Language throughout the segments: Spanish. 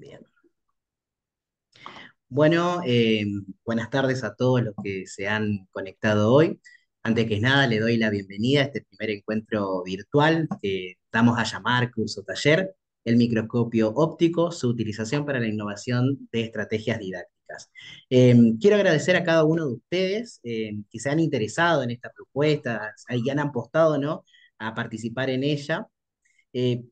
Bien. Bueno, buenas tardes a todos los que se han conectado hoy. Antes que nada, le doy la bienvenida a este primer encuentro virtual que damos a llamar curso taller, el microscopio óptico, su utilización para la innovación de estrategias didácticas. Quiero agradecer a cada uno de ustedes que se han interesado en esta propuesta y han apostado, ¿no?, a participar en ella. Eh,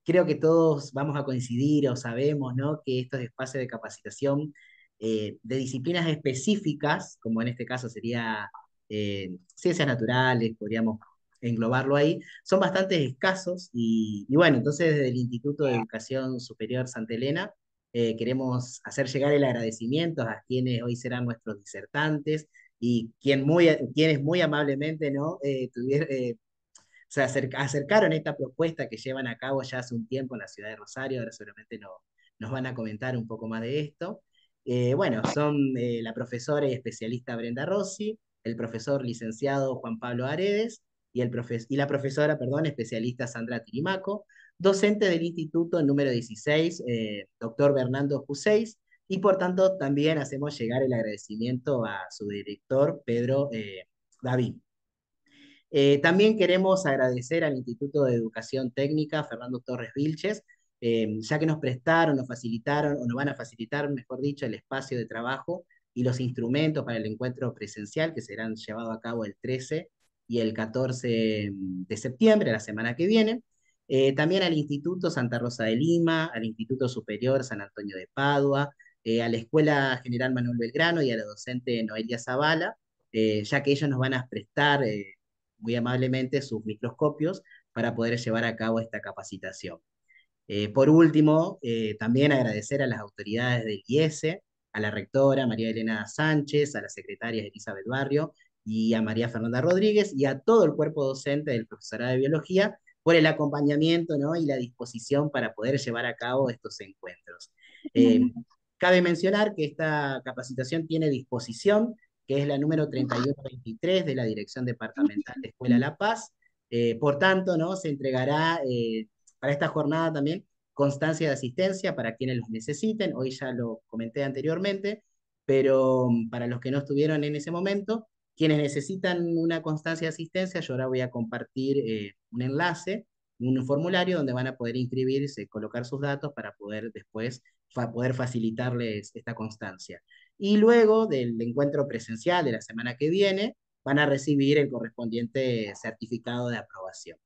Creo que todos vamos a coincidir o sabemos, ¿no?, que estos espacios de capacitación de disciplinas específicas, como en este caso sería ciencias naturales, podríamos englobarlo ahí, son bastante escasos y bueno, entonces desde el Instituto de Educación Superior Santa Elena queremos hacer llegar el agradecimiento a quienes hoy serán nuestros disertantes y quienes muy amablemente, ¿no?, acercaron esta propuesta que llevan a cabo ya hace un tiempo en la ciudad de Rosario. Ahora seguramente nos van a comentar un poco más de esto. Bueno, son la profesora y especialista Brenda Rossi, el profesor licenciado Juan Pablo Aredes y la profesora, perdón, especialista Sandra Tirimaco, docente del instituto número 16, doctor Bernardo Juseis, y por tanto también hacemos llegar el agradecimiento a su director, Pedro David. También queremos agradecer al Instituto de Educación Técnica Fernando Torres Vilches, ya que nos prestaron, nos facilitaron, o nos van a facilitar, mejor dicho, el espacio de trabajo y los instrumentos para el encuentro presencial que serán llevados a cabo el 13 y el 14 de septiembre, la semana que viene. También al Instituto Santa Rosa de Lima, al Instituto Superior San Antonio de Padua, a la Escuela General Manuel Belgrano y a la docente Noelia Zavala, ya que ellos nos van a prestar muy amablemente sus microscopios para poder llevar a cabo esta capacitación. Por último, también agradecer a las autoridades del IESE, a la rectora María Elena Sánchez, a las secretarias Elizabeth Barrio y a María Fernanda Rodríguez y a todo el cuerpo docente del profesorado de biología por el acompañamiento, ¿no?, y la disposición para poder llevar a cabo estos encuentros. Eh, Cabe mencionar que esta capacitación tiene disposición, que es la número 3123 de la Dirección Departamental de Escuela La Paz. Por tanto, ¿no?, se entregará para esta jornada también constancia de asistencia para quienes los necesiten. Hoy ya lo comenté anteriormente, pero para los que no estuvieron en ese momento, quienes necesitan una constancia de asistencia, yo ahora voy a compartir un enlace, un formulario donde van a poder inscribirse, colocar sus datos para poder después poder facilitarles esta constancia. Y luego del encuentro presencial de la semana que viene, van a recibir el correspondiente certificado de aprobación.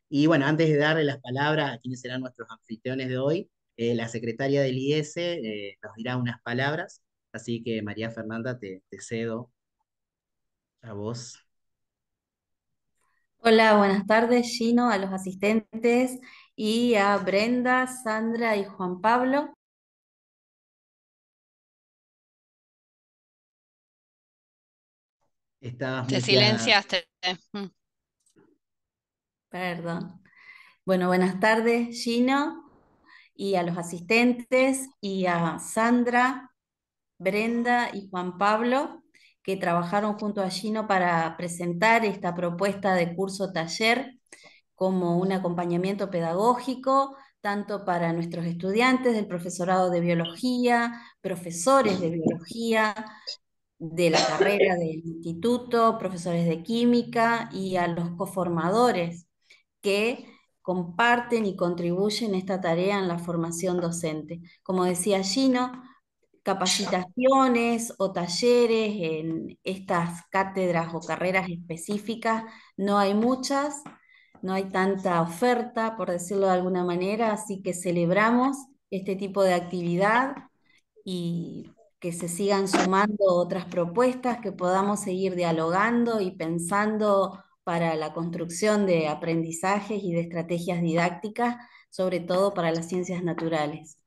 Y bueno, antes de darle las palabras a quienes serán nuestros anfitriones de hoy, la secretaria del IES nos dirá unas palabras, así que María Fernanda, te cedo a vos. Hola, buenas tardes, Gino, a los asistentes y a Brenda, Sandra y Juan Pablo. Estabas Te muteada. silenciaste. Mm. Perdón. Bueno, buenas tardes, Gino, y a los asistentes y a Sandra, Brenda y Juan Pablo, que trabajaron junto a Gino para presentar esta propuesta de curso taller como un acompañamiento pedagógico, tanto para nuestros estudiantes del profesorado de biología, profesores de biología, de la carrera del instituto, profesores de química y a los coformadores que comparten y contribuyen esta tarea en la formación docente. Como decía Gino, capacitaciones o talleres en estas cátedras o carreras específicas no hay muchas, no hay tanta oferta, por decirlo de alguna manera, así que celebramos este tipo de actividad y que se sigan sumando otras propuestas, que podamos seguir dialogando y pensando para la construcción de aprendizajes y de estrategias didácticas, sobre todo para las ciencias naturales,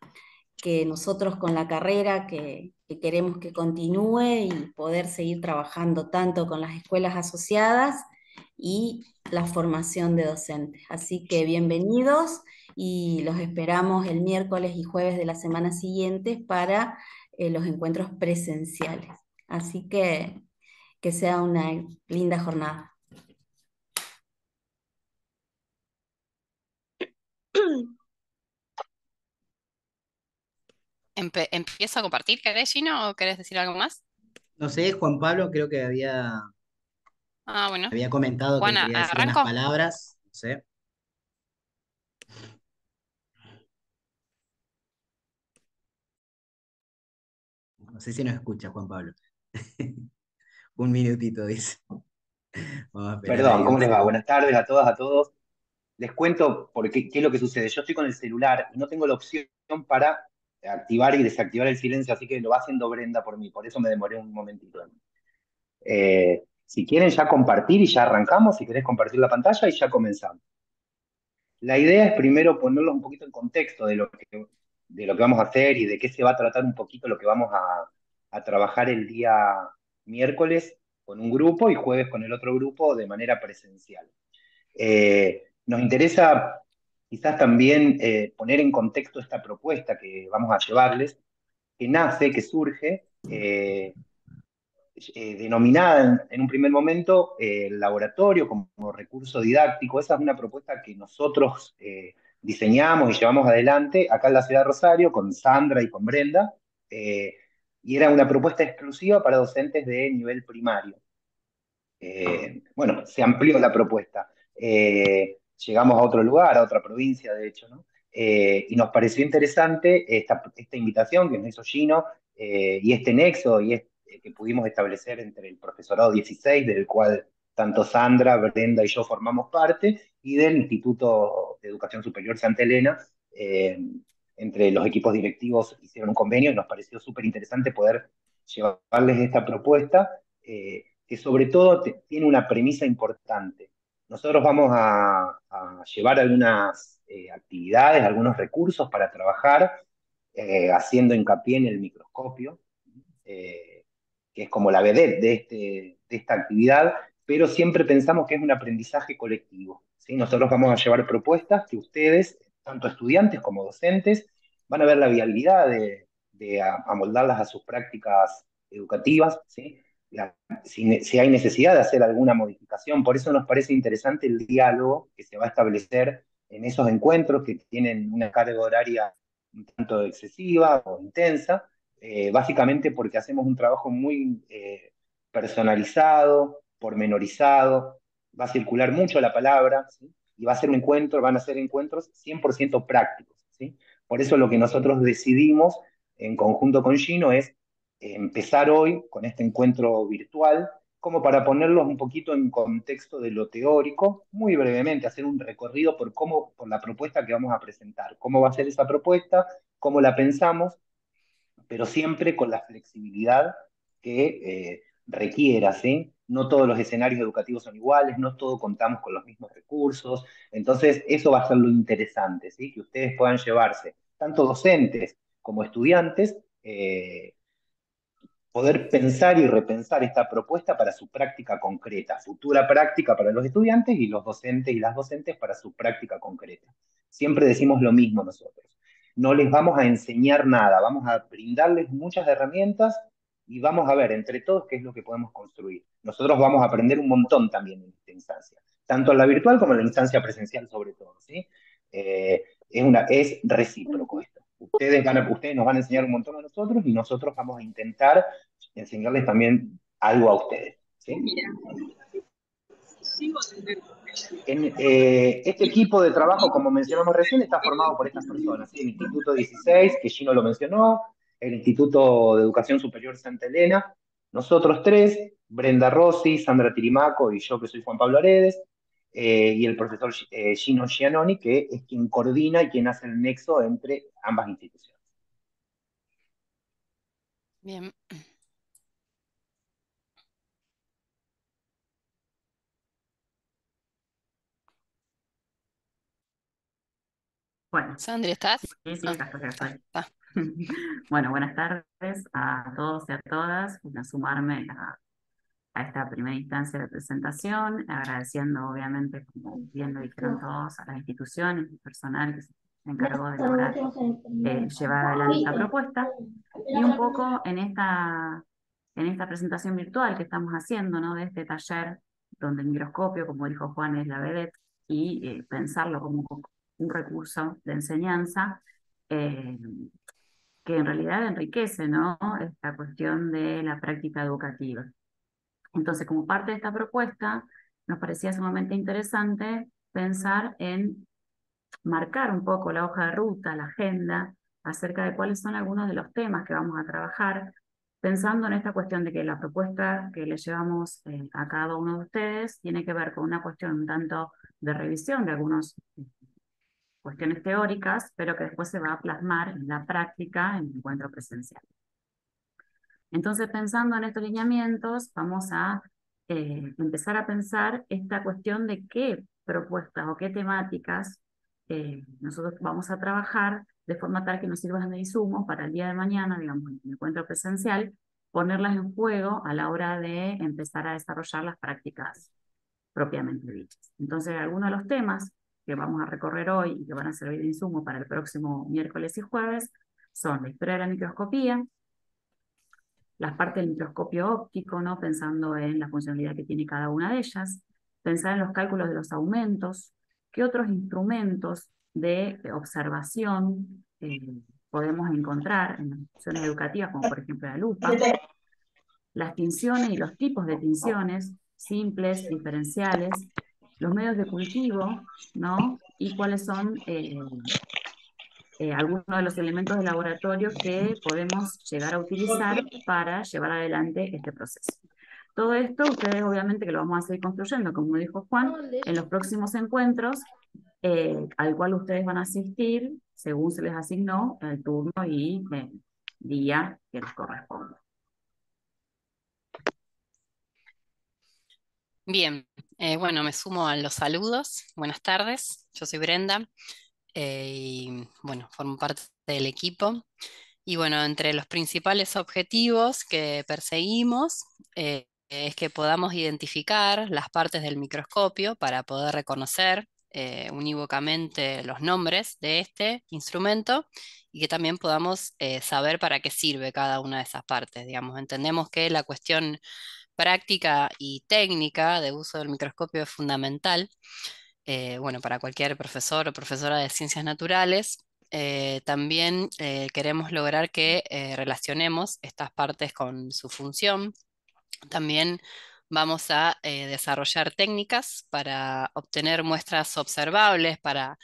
que nosotros con la carrera que queremos que continúe y poder seguir trabajando tanto con las escuelas asociadas y la formación de docentes. Así que bienvenidos y los esperamos el miércoles y jueves de la semana siguiente para los encuentros presenciales. Así que sea una linda jornada. empiezo a compartir, ¿querés, Gino, o querés decir algo más? No sé, Juan Pablo creo que Ah, bueno. había comentado que Juan, quería decir unas arranco. palabras, no sé, no sé si nos escucha Juan Pablo. Un minutito, dice. Vamos a esperar Perdón, ahí ¿cómo un les va? segundo. Buenas tardes a todas, a todos. Les cuento qué es lo que sucede. Yo estoy con el celular y no tengo la opción para activar y desactivar el silencio, así que lo va haciendo Brenda por mí. Por eso me demoré un momentito. Si quieren ya compartir y ya arrancamos, si querés compartir la pantalla y ya comenzamos. La idea es primero ponerlos un poquito en contexto de lo que vamos a hacer y de qué se va a tratar un poquito lo que vamos a trabajar el día miércoles con un grupo y jueves con el otro grupo de manera presencial. Nos interesa quizás también poner en contexto esta propuesta que vamos a llevarles, que nace, que surge, denominada en un primer momento el laboratorio como recurso didáctico. Esa es una propuesta que nosotros diseñamos y llevamos adelante acá en la ciudad de Rosario con Sandra y con Brenda, eh, y era una propuesta exclusiva para docentes de nivel primario. Bueno, se amplió la propuesta. Llegamos a otro lugar, a otra provincia, de hecho, ¿no? Y nos pareció interesante esta invitación que nos hizo Gino, y este nexo que pudimos establecer entre el profesorado 16, del cual tanto Sandra, Brenda y yo formamos parte, y del Instituto de Educación Superior Santa Elena. Entre los equipos directivos hicieron un convenio y nos pareció súper interesante poder llevarles esta propuesta. Que sobre todo tiene una premisa importante. Nosotros vamos a llevar algunas actividades, algunos recursos para trabajar, haciendo hincapié en el microscopio, eh, que es como la vedette de esta actividad, pero siempre pensamos que es un aprendizaje colectivo, ¿sí? Nosotros vamos a llevar propuestas que ustedes, tanto estudiantes como docentes, van a ver la viabilidad de amoldarlas a sus prácticas educativas, ¿sí? Si hay necesidad de hacer alguna modificación. Por eso nos parece interesante el diálogo que se va a establecer en esos encuentros que tienen una carga horaria un tanto excesiva o intensa, básicamente porque hacemos un trabajo muy personalizado, pormenorizado, va a circular mucho la palabra, ¿sí? Y va a ser un encuentro, van a ser encuentros 100% prácticos, ¿sí? Por eso lo que nosotros decidimos en conjunto con Gino es empezar hoy con este encuentro virtual, como para ponerlos un poquito en contexto de lo teórico, muy brevemente, hacer un recorrido por la propuesta que vamos a presentar, cómo va a ser esa propuesta, cómo la pensamos, pero siempre con la flexibilidad que requiera, ¿sí? No todos los escenarios educativos son iguales, no todos contamos con los mismos recursos, entonces eso va a ser lo interesante, ¿sí? Que ustedes puedan llevarse, tanto docentes como estudiantes, poder pensar y repensar esta propuesta para su práctica concreta, futura práctica para los estudiantes y los docentes y las docentes para su práctica concreta. Siempre decimos lo mismo nosotros. No les vamos a enseñar nada, vamos a brindarles muchas herramientas y vamos a ver entre todos qué es lo que podemos construir. Nosotros vamos a aprender un montón también en esta instancia, tanto en la virtual como en la instancia presencial sobre todo, ¿sí? Es recíproco esto. Ustedes nos van a enseñar un montón a nosotros y nosotros vamos a intentar enseñarles también algo a ustedes, ¿sí? Este equipo de trabajo, como mencionamos recién, está formado por estas personas, ¿sí? El Instituto 16, que Gino lo mencionó, el Instituto de Educación Superior Santa Elena, nosotros tres, Brenda Rossi, Sandra Tirimaco y yo que soy Juan Pablo Aredes, y el profesor Gino Giannoni, que es quien coordina y quien hace el nexo entre ambas instituciones. Bien. Bueno, Sandra, ¿estás? sí, sí, Ah, acá estoy. está. Bueno, buenas tardes a todos y a todas. A sumarme a esta primera instancia de presentación, agradeciendo obviamente, como bien lo dijeron todos, a las instituciones y personal que se encargó de lograr llevar adelante esta propuesta. Y un poco en esta presentación virtual que estamos haciendo, ¿no? De este taller, donde el microscopio, como dijo Juan, es la vedette, y pensarlo como un recurso de enseñanza. eh, que en realidad enriquece, ¿no?, esta cuestión de la práctica educativa. Entonces, como parte de esta propuesta, nos parecía sumamente interesante pensar en marcar un poco la hoja de ruta, la agenda, acerca de cuáles son algunos de los temas que vamos a trabajar, pensando en esta cuestión de que la propuesta que le llevamos a cada uno de ustedes tiene que ver con una cuestión un tanto de revisión de algunas cuestiones teóricas, pero que después se va a plasmar en la práctica en el encuentro presencial. Entonces, pensando en estos lineamientos, vamos a empezar a pensar esta cuestión de qué propuestas o qué temáticas nosotros vamos a trabajar de forma tal que nos sirvan de insumo para el día de mañana, digamos, en el encuentro presencial, ponerlas en juego a la hora de empezar a desarrollar las prácticas propiamente dichas. Entonces, algunos de los temas que vamos a recorrer hoy y que van a servir de insumo para el próximo miércoles y jueves son la historia de la microscopía, las partes del microscopio óptico, ¿no?, pensando en la funcionalidad que tiene cada una de ellas, pensar en los cálculos de los aumentos, qué otros instrumentos de observación podemos encontrar en las instituciones educativas, como por ejemplo la lupa, las tinciones y los tipos de tinciones, simples, diferenciales, los medios de cultivo, ¿no?, y cuáles son algunos de los elementos de laboratorio que podemos llegar a utilizar para llevar adelante este proceso. Todo esto ustedes obviamente que lo vamos a seguir construyendo, como dijo Juan, en los próximos encuentros, al cual ustedes van a asistir según se les asignó el turno y día que les corresponda. Bien, bueno, me sumo a los saludos. Buenas tardes, yo soy Brenda y bueno, formo parte del equipo. Y bueno, entre los principales objetivos que perseguimos es que podamos identificar las partes del microscopio para poder reconocer unívocamente los nombres de este instrumento y que también podamos saber para qué sirve cada una de esas partes. Digamos, entendemos que la cuestión práctica y técnica de uso del microscopio es fundamental, bueno, para cualquier profesor o profesora de ciencias naturales. También queremos lograr que relacionemos estas partes con su función. También vamos a desarrollar técnicas para obtener muestras observables, para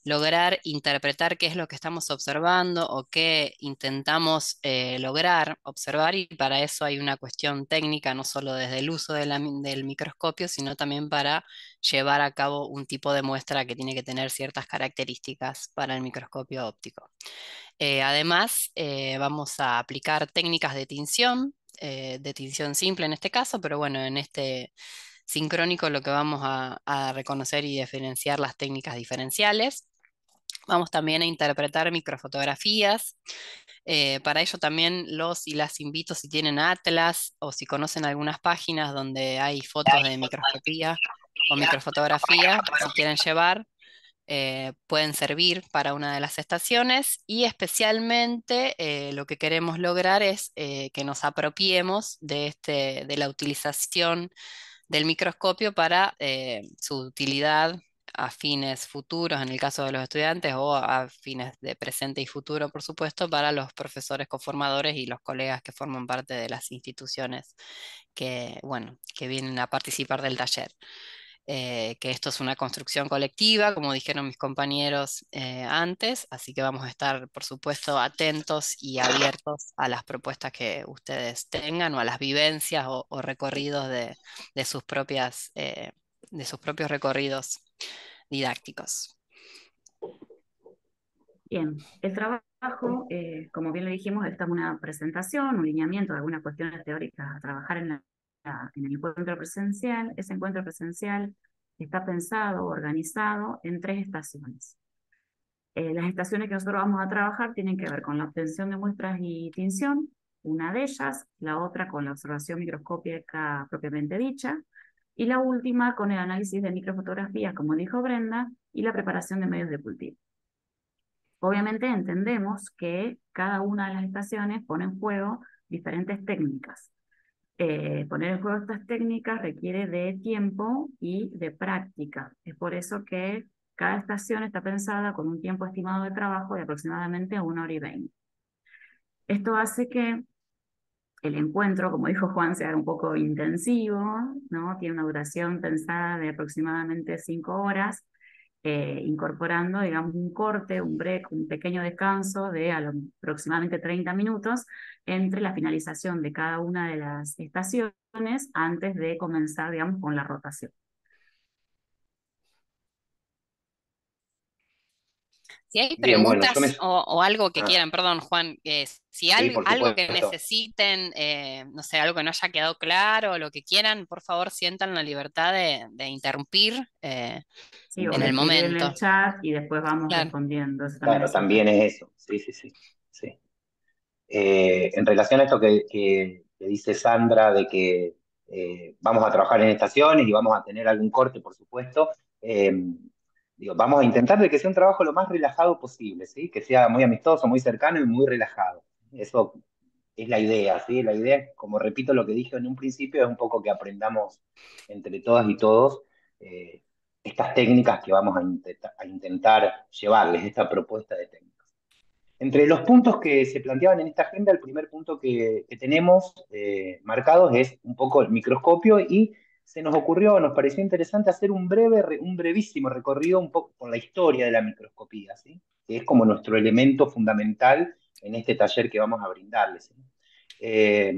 lograr interpretar qué es lo que estamos observando o qué intentamos lograr observar, y para eso hay una cuestión técnica, no solo desde el uso del microscopio, sino también para llevar a cabo un tipo de muestra que tiene que tener ciertas características para el microscopio óptico. Además, vamos a aplicar técnicas de tinción simple en este caso, pero bueno, en este sincrónico lo que vamos a reconocer y diferenciar las técnicas diferenciales. Vamos también a interpretar microfotografías. Para ello también los y las invito, si tienen Atlas o si conocen algunas páginas donde hay fotos de microscopía o microfotografía, si quieren llevar, pueden servir para una de las estaciones, y especialmente lo que queremos lograr es que nos apropiemos de la utilización del microscopio para su utilidad a fines futuros, en el caso de los estudiantes, o a fines de presente y futuro, por supuesto, para los profesores coformadores y los colegas que forman parte de las instituciones que, bueno, que vienen a participar del taller. Que esto es una construcción colectiva, como dijeron mis compañeros antes, así que vamos a estar, por supuesto, atentos y abiertos a las propuestas que ustedes tengan o a las vivencias o recorridos de sus de sus propios recorridos didácticos. Bien, el trabajo, como bien le dijimos, esta es una presentación, un lineamiento de algunas cuestiones teóricas a trabajar en el encuentro presencial. Ese encuentro presencial está pensado, organizado en 3 estaciones. Las estaciones que nosotros vamos a trabajar tienen que ver con la obtención de muestras y tinción, una de ellas, la otra con la observación microscópica propiamente dicha, y la última con el análisis de microfotografías, como dijo Brenda, y la preparación de medios de cultivo. Obviamente entendemos que cada una de las estaciones pone en juego diferentes técnicas. Poner en juego estas técnicas requiere de tiempo y de práctica. Es por eso que cada estación está pensada con un tiempo estimado de trabajo de aproximadamente 1 hora y 20. Esto hace que el encuentro, como dijo Juan, sea un poco intensivo, ¿no? Tiene una duración pensada de aproximadamente 5 horas, incorporando, digamos, un corte, un break, un pequeño descanso de aproximadamente 30 minutos entre la finalización de cada una de las estaciones antes de comenzar, digamos, con la rotación. Si hay Bien, bueno, yo me... preguntas o algo que Ah, quieran, perdón, Juan, si sí, por algo que supuesto. necesiten, no sé, algo que no haya quedado claro, o lo que quieran, por favor, sientan la libertad de interrumpir Sí, o en de el escribir en el momento. chat y después vamos Claro. respondiendo. Eso también Claro, es también importante. es eso. Sí, sí, sí. Sí. En relación a esto que dice Sandra, de que vamos a trabajar en estaciones y vamos a tener algún corte, por supuesto, digo, vamos a intentar de que sea un trabajo lo más relajado posible, ¿sí? Que sea muy amistoso, muy cercano y muy relajado. Eso es la idea, ¿sí? La idea, como repito lo que dije en un principio, es un poco que aprendamos entre todas y todos eh, estas técnicas que vamos a intentar llevarles, esta propuesta de técnicas. Entre los puntos que se planteaban en esta agenda, el primer punto que tenemos marcados es un poco el microscopio y se nos ocurrió, nos pareció interesante hacer un brevísimo recorrido un poco por la historia de la microscopía, ¿sí? Que es como nuestro elemento fundamental en este taller que vamos a brindarles, ¿sí? Eh,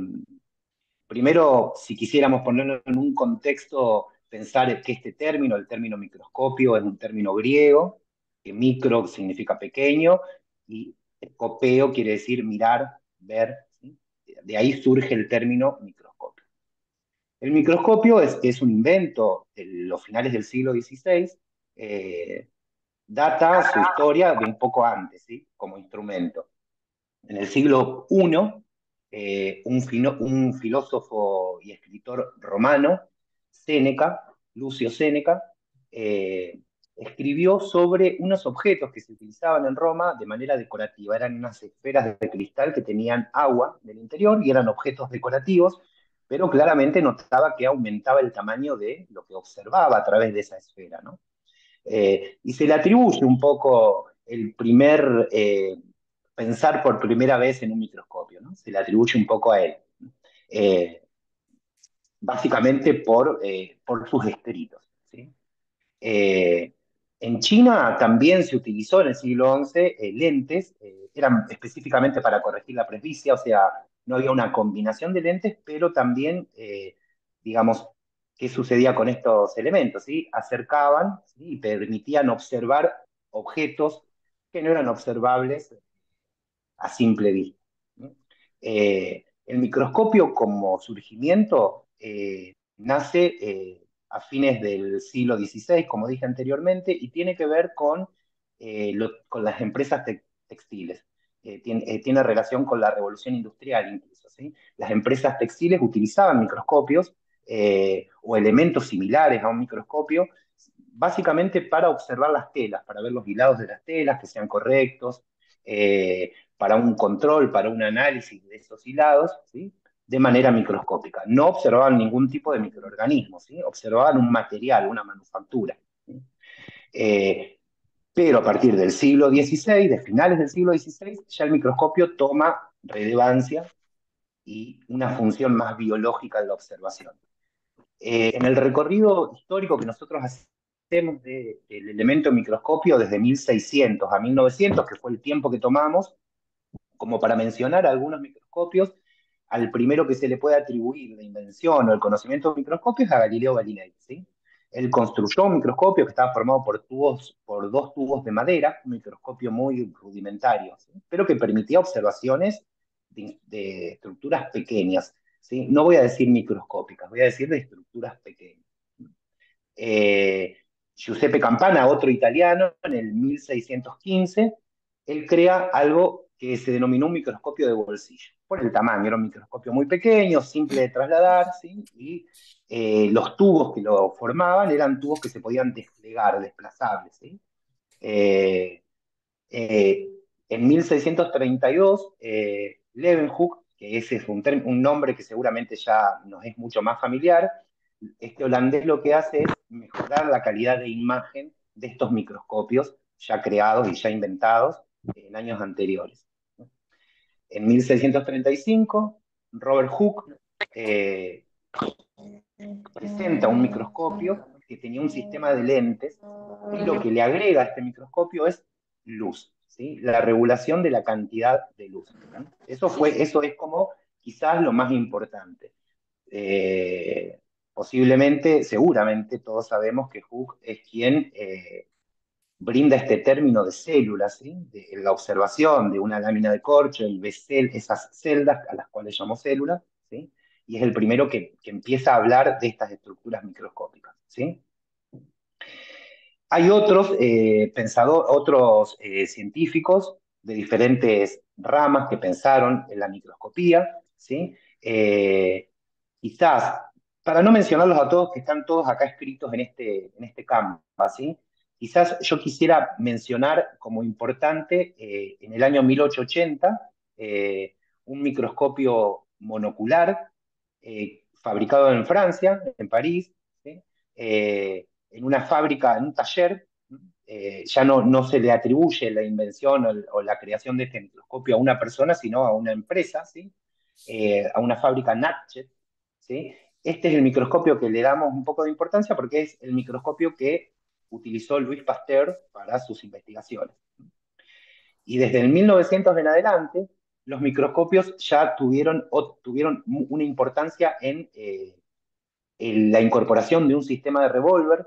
Primero, si quisiéramos ponerlo en un contexto, pensar que este término, el término microscopio, es un término griego, que micro significa pequeño y scopeo quiere decir mirar, ver, ¿sí? De ahí surge el término microscopio. El microscopio es un invento de los finales del siglo XVI, data su historia de un poco antes, ¿sí? Como instrumento. En el siglo I, un filósofo y escritor romano, Séneca, Lucio Séneca, escribió sobre unos objetos que se utilizaban en Roma de manera decorativa. Eran unas esferas de cristal que tenían agua en el interior y eran objetos decorativos, pero claramente notaba que aumentaba el tamaño de lo que observaba a través de esa esfera, ¿no? Y se le atribuye un poco el primer, pensar por primera vez en un microscopio, ¿no? Se le atribuye un poco a él, eh, básicamente por sus escritos, ¿sí? Eh, en China también se utilizó en el siglo XI lentes, eran específicamente para corregir la presbicia, o sea, no había una combinación de lentes, pero también, digamos, ¿qué sucedía con estos elementos? ¿Sí? Acercaban, ¿sí? Y permitían observar objetos que no eran observables a simple vista, ¿no? El microscopio como surgimiento nace a fines del siglo XVI, como dije anteriormente, y tiene que ver con las empresas textiles. Tiene relación con la revolución industrial incluso, ¿sí? Las empresas textiles utilizaban microscopios o elementos similares a un microscopio, básicamente para observar las telas, para ver los hilados de las telas, que sean correctos, para un control, para un análisis de esos hilados, ¿sí? De manera microscópica. No observaban ningún tipo de microorganismo, ¿sí? Observaban un material, una manufactura, ¿sí? Eh, pero a partir del siglo XVI, de finales del siglo XVI, ya el microscopio toma relevancia y una función más biológica en la observación. En el recorrido histórico que nosotros hacemos del elemento microscopio desde 1600 a 1900, que fue el tiempo que tomamos, como para mencionar algunos microscopios, al primero que se le puede atribuir la invención o el conocimiento de microscopios es a Galileo Galilei, ¿sí? Él construyó un microscopio que estaba formado por dos tubos de madera, un microscopio muy rudimentario, ¿sí? Pero que permitía observaciones de estructuras pequeñas, ¿sí? No voy a decir microscópicas, voy a decir de estructuras pequeñas. Eh, Giuseppe Campana, otro italiano, en el 1615, él crea algo que se denominó un microscopio de bolsillo, por el tamaño, era un microscopio muy pequeño, simple de trasladar, ¿sí? Y los tubos que lo formaban eran tubos que se podían desplegar, desplazables, ¿sí? Eh, eh, en 1632, Leeuwenhoek, que ese es un nombre que seguramente ya nos es mucho más familiar, este holandés lo que hace es mejorar la calidad de imagen de estos microscopios ya creados y ya inventados en años anteriores. En 1635, Robert Hooke eh, presenta un microscopio que tenía un sistema de lentes y lo que le agrega a este microscopio es luz, ¿sí? La regulación de la cantidad de luz, ¿no? Eso es como quizás lo más importante. Eh, Posiblemente, seguramente todos sabemos que Hooke es quien brinda este término de células, ¿sí? De la observación de una lámina de corcho, él ve esas celdas a las cuales llamó células, ¿sí? Y es el primero que empieza a hablar de estas estructuras microscópicas, ¿sí? Hay otros otros científicos de diferentes ramas que pensaron en la microscopía, ¿sí? Quizás, para no mencionarlos a todos, que están todos acá escritos en este campo, ¿sí? Quizás yo quisiera mencionar como importante en el año 1880 un microscopio monocular fabricado en Francia, en París, ¿sí? En una fábrica, en un taller. Ya no se le atribuye la invención o la creación de este microscopio a una persona, sino a una empresa, ¿sí? A una fábrica Natchez, ¿sí? Este es el microscopio que le damos un poco de importancia porque es el microscopio que utilizó Louis Pasteur para sus investigaciones. Y desde el 1900 en adelante, los microscopios ya tuvieron una importancia en la incorporación de un sistema de revólver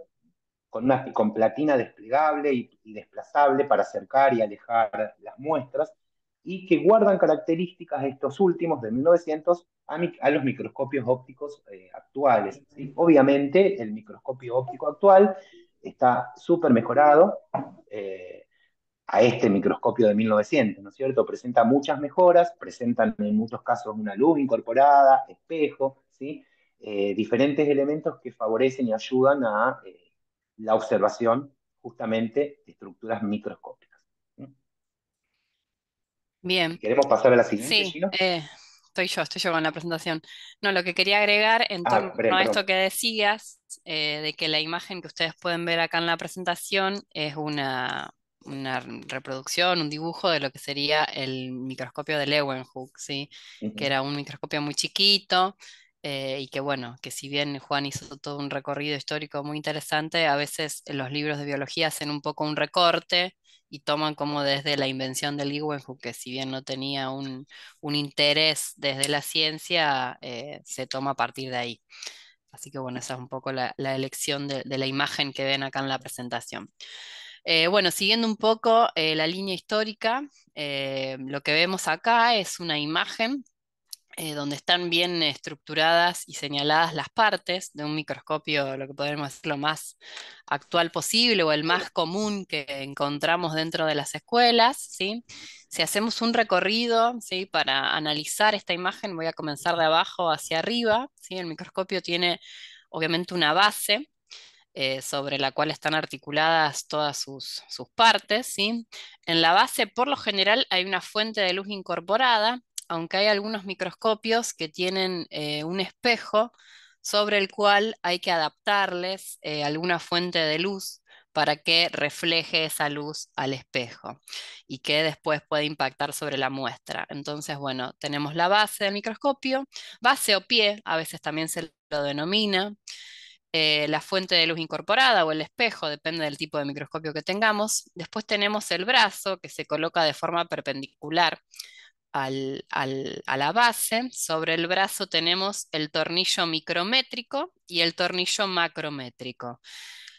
con platina desplegable y desplazable para acercar y alejar las muestras, y que guardan características estos últimos de 1900 a los microscopios ópticos actuales, ¿sí? Obviamente el microscopio óptico actual está súper mejorado a este microscopio de 1900, ¿no es cierto? Presenta muchas mejoras, presentan en muchos casos una luz incorporada, espejo, ¿sí? Diferentes elementos que favorecen y ayudan a la observación justamente de estructuras microscópicas. Si Bien, queremos pasar a la siguiente, sí, Gino. estoy yo con la presentación. No, lo que quería agregar en torno a Perdón. esto que decías, de que la imagen que ustedes pueden ver acá en la presentación es una reproducción, un dibujo de lo que sería el microscopio de Leeuwenhoek, ¿sí? Que Ujú. era un microscopio muy chiquito. Y que bueno, que si bien Juan hizo todo un recorrido histórico muy interesante, a veces en los libros de biología hacen un poco un recorte y toman como desde la invención de Leeuwenhoek, que si bien no tenía un interés desde la ciencia, se toma a partir de ahí. Así que bueno, esa es un poco la elección de la imagen que ven acá en la presentación. Bueno, siguiendo un poco la línea histórica, lo que vemos acá es una imagen donde están bien estructuradas y señaladas las partes de un microscopio, lo que podemos decir lo más actual posible o el más común que encontramos dentro de las escuelas, ¿sí? Si hacemos un recorrido, ¿sí? Para analizar esta imagen, voy a comenzar de abajo hacia arriba, ¿sí? El microscopio tiene obviamente una base sobre la cual están articuladas todas sus partes, ¿sí? En la base, por lo general, hay una fuente de luz incorporada, aunque hay algunos microscopios que tienen un espejo sobre el cual hay que adaptarles alguna fuente de luz para que refleje esa luz al espejo y que después pueda impactar sobre la muestra. Entonces, bueno, tenemos la base del microscopio, base o pie, a veces también se lo denomina, la fuente de luz incorporada o el espejo, depende del tipo de microscopio que tengamos. Después tenemos el brazo que se coloca de forma perpendicular a la base. Sobre el brazo tenemos el tornillo micrométrico y el tornillo macrométrico.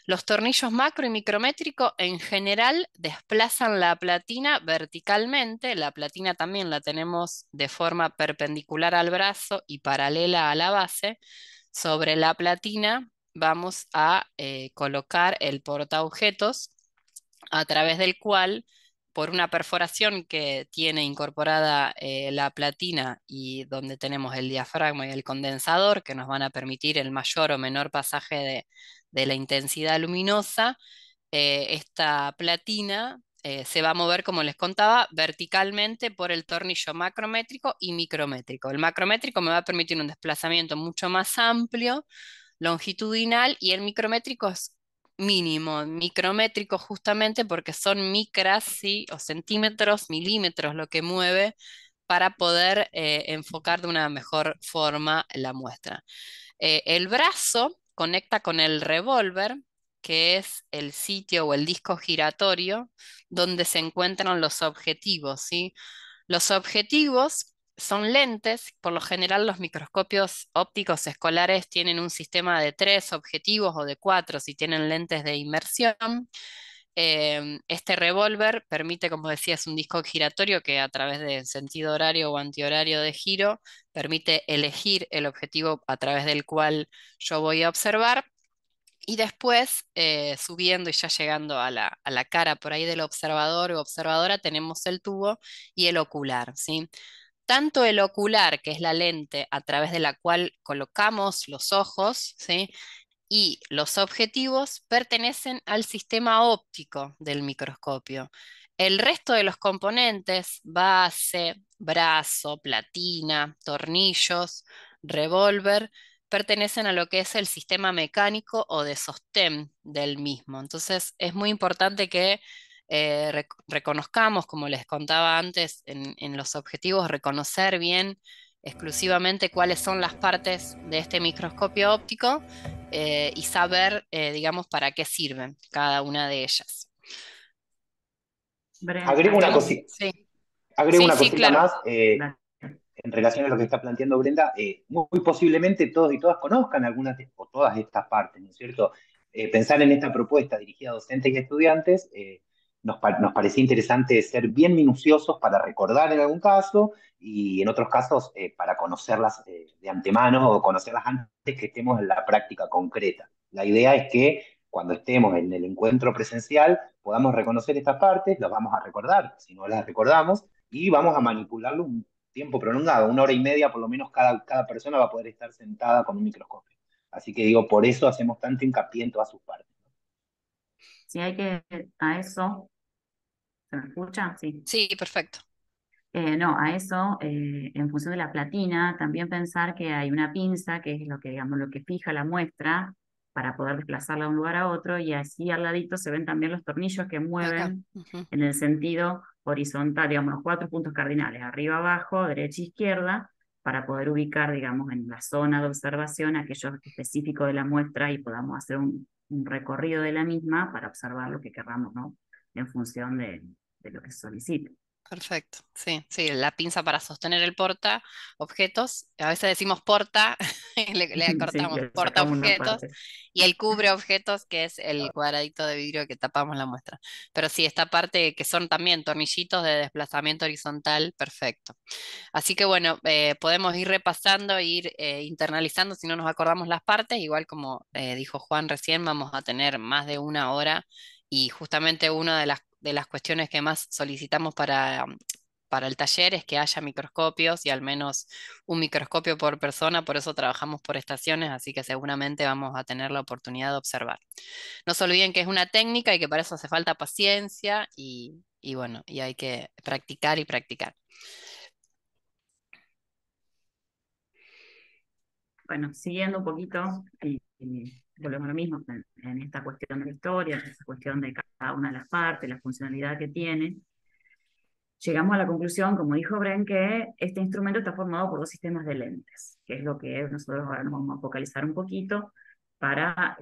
Los tornillos macro y micrométrico en general desplazan la platina verticalmente. La platina también la tenemos de forma perpendicular al brazo y paralela a la base. Sobre la platina vamos a colocar el portaobjetos a través del cual, por una perforación que tiene incorporada la platina y donde tenemos el diafragma y el condensador, que nos van a permitir el mayor o menor pasaje de la intensidad luminosa, esta platina se va a mover, como les contaba, verticalmente por el tornillo macrométrico y micrométrico. El macrométrico me va a permitir un desplazamiento mucho más amplio, longitudinal, y el micrométrico es mínimo, micrométrico justamente porque son micras, ¿sí? O centímetros, milímetros lo que mueve para poder enfocar de una mejor forma la muestra. El brazo conecta con el revólver, que es el sitio o el disco giratorio donde se encuentran los objetivos, ¿sí? Los objetivos son lentes, por lo general los microscopios ópticos escolares tienen un sistema de 3 objetivos o de 4 si tienen lentes de inmersión. Este revólver permite, como decía, es un disco giratorio que a través de sentido horario o antihorario de giro permite elegir el objetivo a través del cual yo voy a observar. Y después, subiendo y ya llegando a la cara por ahí del observador o observadora, tenemos el tubo y el ocular, ¿sí? Tanto el ocular, que es la lente a través de la cual colocamos los ojos, ¿sí? Y los objetivos pertenecen al sistema óptico del microscopio. El resto de los componentes, base, brazo, platina, tornillos, revólver, pertenecen a lo que es el sistema mecánico o de sostén del mismo. Entonces es muy importante que reconozcamos, como les contaba antes, en los objetivos, reconocer bien exclusivamente cuáles son las partes de este microscopio óptico y saber, digamos, para qué sirven cada una de ellas. Agrego una ¿Estamos? cosita, Sí, agrego sí, una sí, cosita claro. más. En relación a lo que está planteando Brenda, muy posiblemente todos y todas conozcan algunas o todas estas partes, ¿no es cierto? Pensar en esta propuesta dirigida a docentes y estudiantes, nos parecía interesante ser bien minuciosos para recordar en algún caso y en otros casos para conocerlas de antemano o conocerlas antes que estemos en la práctica concreta. La idea es que cuando estemos en el encuentro presencial podamos reconocer estas partes, las vamos a recordar, si no las recordamos, y vamos a manipularlo tiempo prolongado, 1 hora y media por lo menos cada persona va a poder estar sentada con un microscopio. Así que digo, por eso hacemos tanto hincapié en todas sus partes. Si hay que, a eso, ¿se me escucha? Sí. Sí, perfecto. No, a eso, en función de la platina, también pensar que hay una pinza, que es lo que, digamos, lo que fija la muestra para poder desplazarla de un lugar a otro, y así al ladito se ven también los tornillos que Acá. mueven en el sentido horizontal, digamos, los 4 puntos cardinales, arriba, abajo, derecha, izquierda, para poder ubicar, digamos, en la zona de observación aquello específico de la muestra y podamos hacer un recorrido de la misma para observar lo que querramos, ¿no? En función de lo que se solicite. Perfecto, sí, sí, la pinza para sostener el porta objetos, a veces decimos porta, le Sí, cortamos le porta sacamos una objetos, parte. y el cubre objetos, que es el cuadradito de vidrio que tapamos la muestra. Pero sí, esta parte que son también tornillitos de desplazamiento horizontal, perfecto. Así que bueno, podemos ir repasando, ir internalizando si no nos acordamos las partes, igual como dijo Juan recién, vamos a tener más de 1 hora y justamente una de las cuestiones que más solicitamos para el taller es que haya microscopios y al menos un microscopio por persona, por eso trabajamos por estaciones, así que seguramente vamos a tener la oportunidad de observar. No se olviden que es una técnica y que para eso hace falta paciencia y bueno, y hay que practicar y practicar. Bueno, siguiendo un poquito, y volvemos a lo mismo, en esta cuestión de la historia, en esta cuestión de cada una de las partes, la funcionalidad que tiene, llegamos a la conclusión, como dijo Bren, que este instrumento está formado por 2 sistemas de lentes, que es lo que nosotros ahora nos vamos a focalizar un poquito para,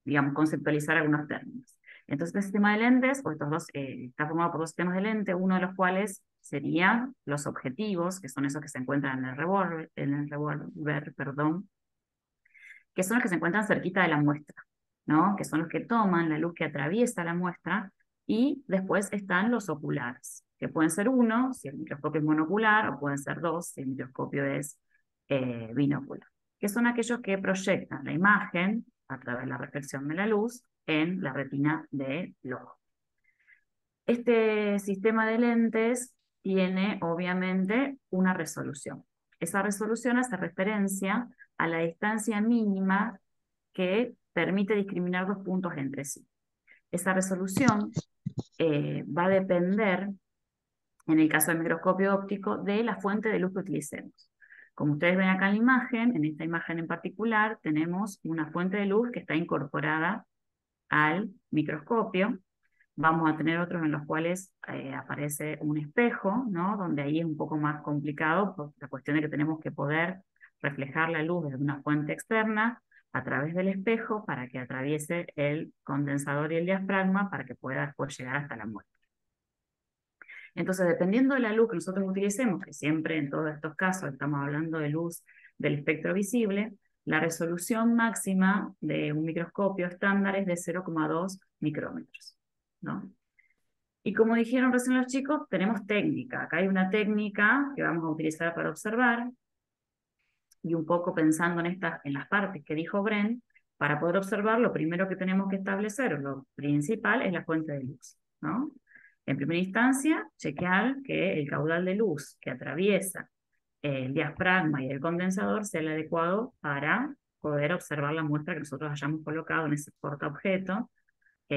digamos, conceptualizar algunos términos. Entonces, este sistema de lentes, o estos dos, está formado por 2 sistemas de lente, uno de los cuales serían los objetivos, que son esos que se encuentran en el revólver, perdón, que son los que se encuentran cerquita de la muestra, ¿no? Que son los que toman la luz que atraviesa la muestra, y después están los oculares, que pueden ser uno, si el microscopio es monocular, o pueden ser dos, si el microscopio es binocular, que son aquellos que proyectan la imagen a través de la reflexión de la luz en la retina del ojo. Este sistema de lentes tiene obviamente una resolución. Esa resolución hace referencia a la distancia mínima que permite discriminar 2 puntos entre sí. Esa resolución va a depender, en el caso del microscopio óptico, de la fuente de luz que utilicemos. Como ustedes ven acá en la imagen, en esta imagen en particular, tenemos una fuente de luz que está incorporada al microscopio, Vamos a tener otros en los cuales aparece un espejo, ¿no? Donde ahí es un poco más complicado por la cuestión de que tenemos que poder reflejar la luz desde una fuente externa a través del espejo para que atraviese el condensador y el diafragma para que pueda después llegar hasta la muestra. Entonces, dependiendo de la luz que nosotros utilicemos, que siempre en todos estos casos estamos hablando de luz del espectro visible, la resolución máxima de un microscopio estándar es de 0,2 micrómetros, ¿no? Y como dijeron recién los chicos, tenemos técnica. Acá hay una técnica que vamos a utilizar para observar, y un poco pensando en las partes que dijo Bren, para poder observar, lo primero que tenemos que establecer, lo principal, es la fuente de luz, ¿no? En primera instancia, chequear que el caudal de luz que atraviesa el diafragma y el condensador sea el adecuado para poder observar la muestra que nosotros hayamos colocado en ese portaobjeto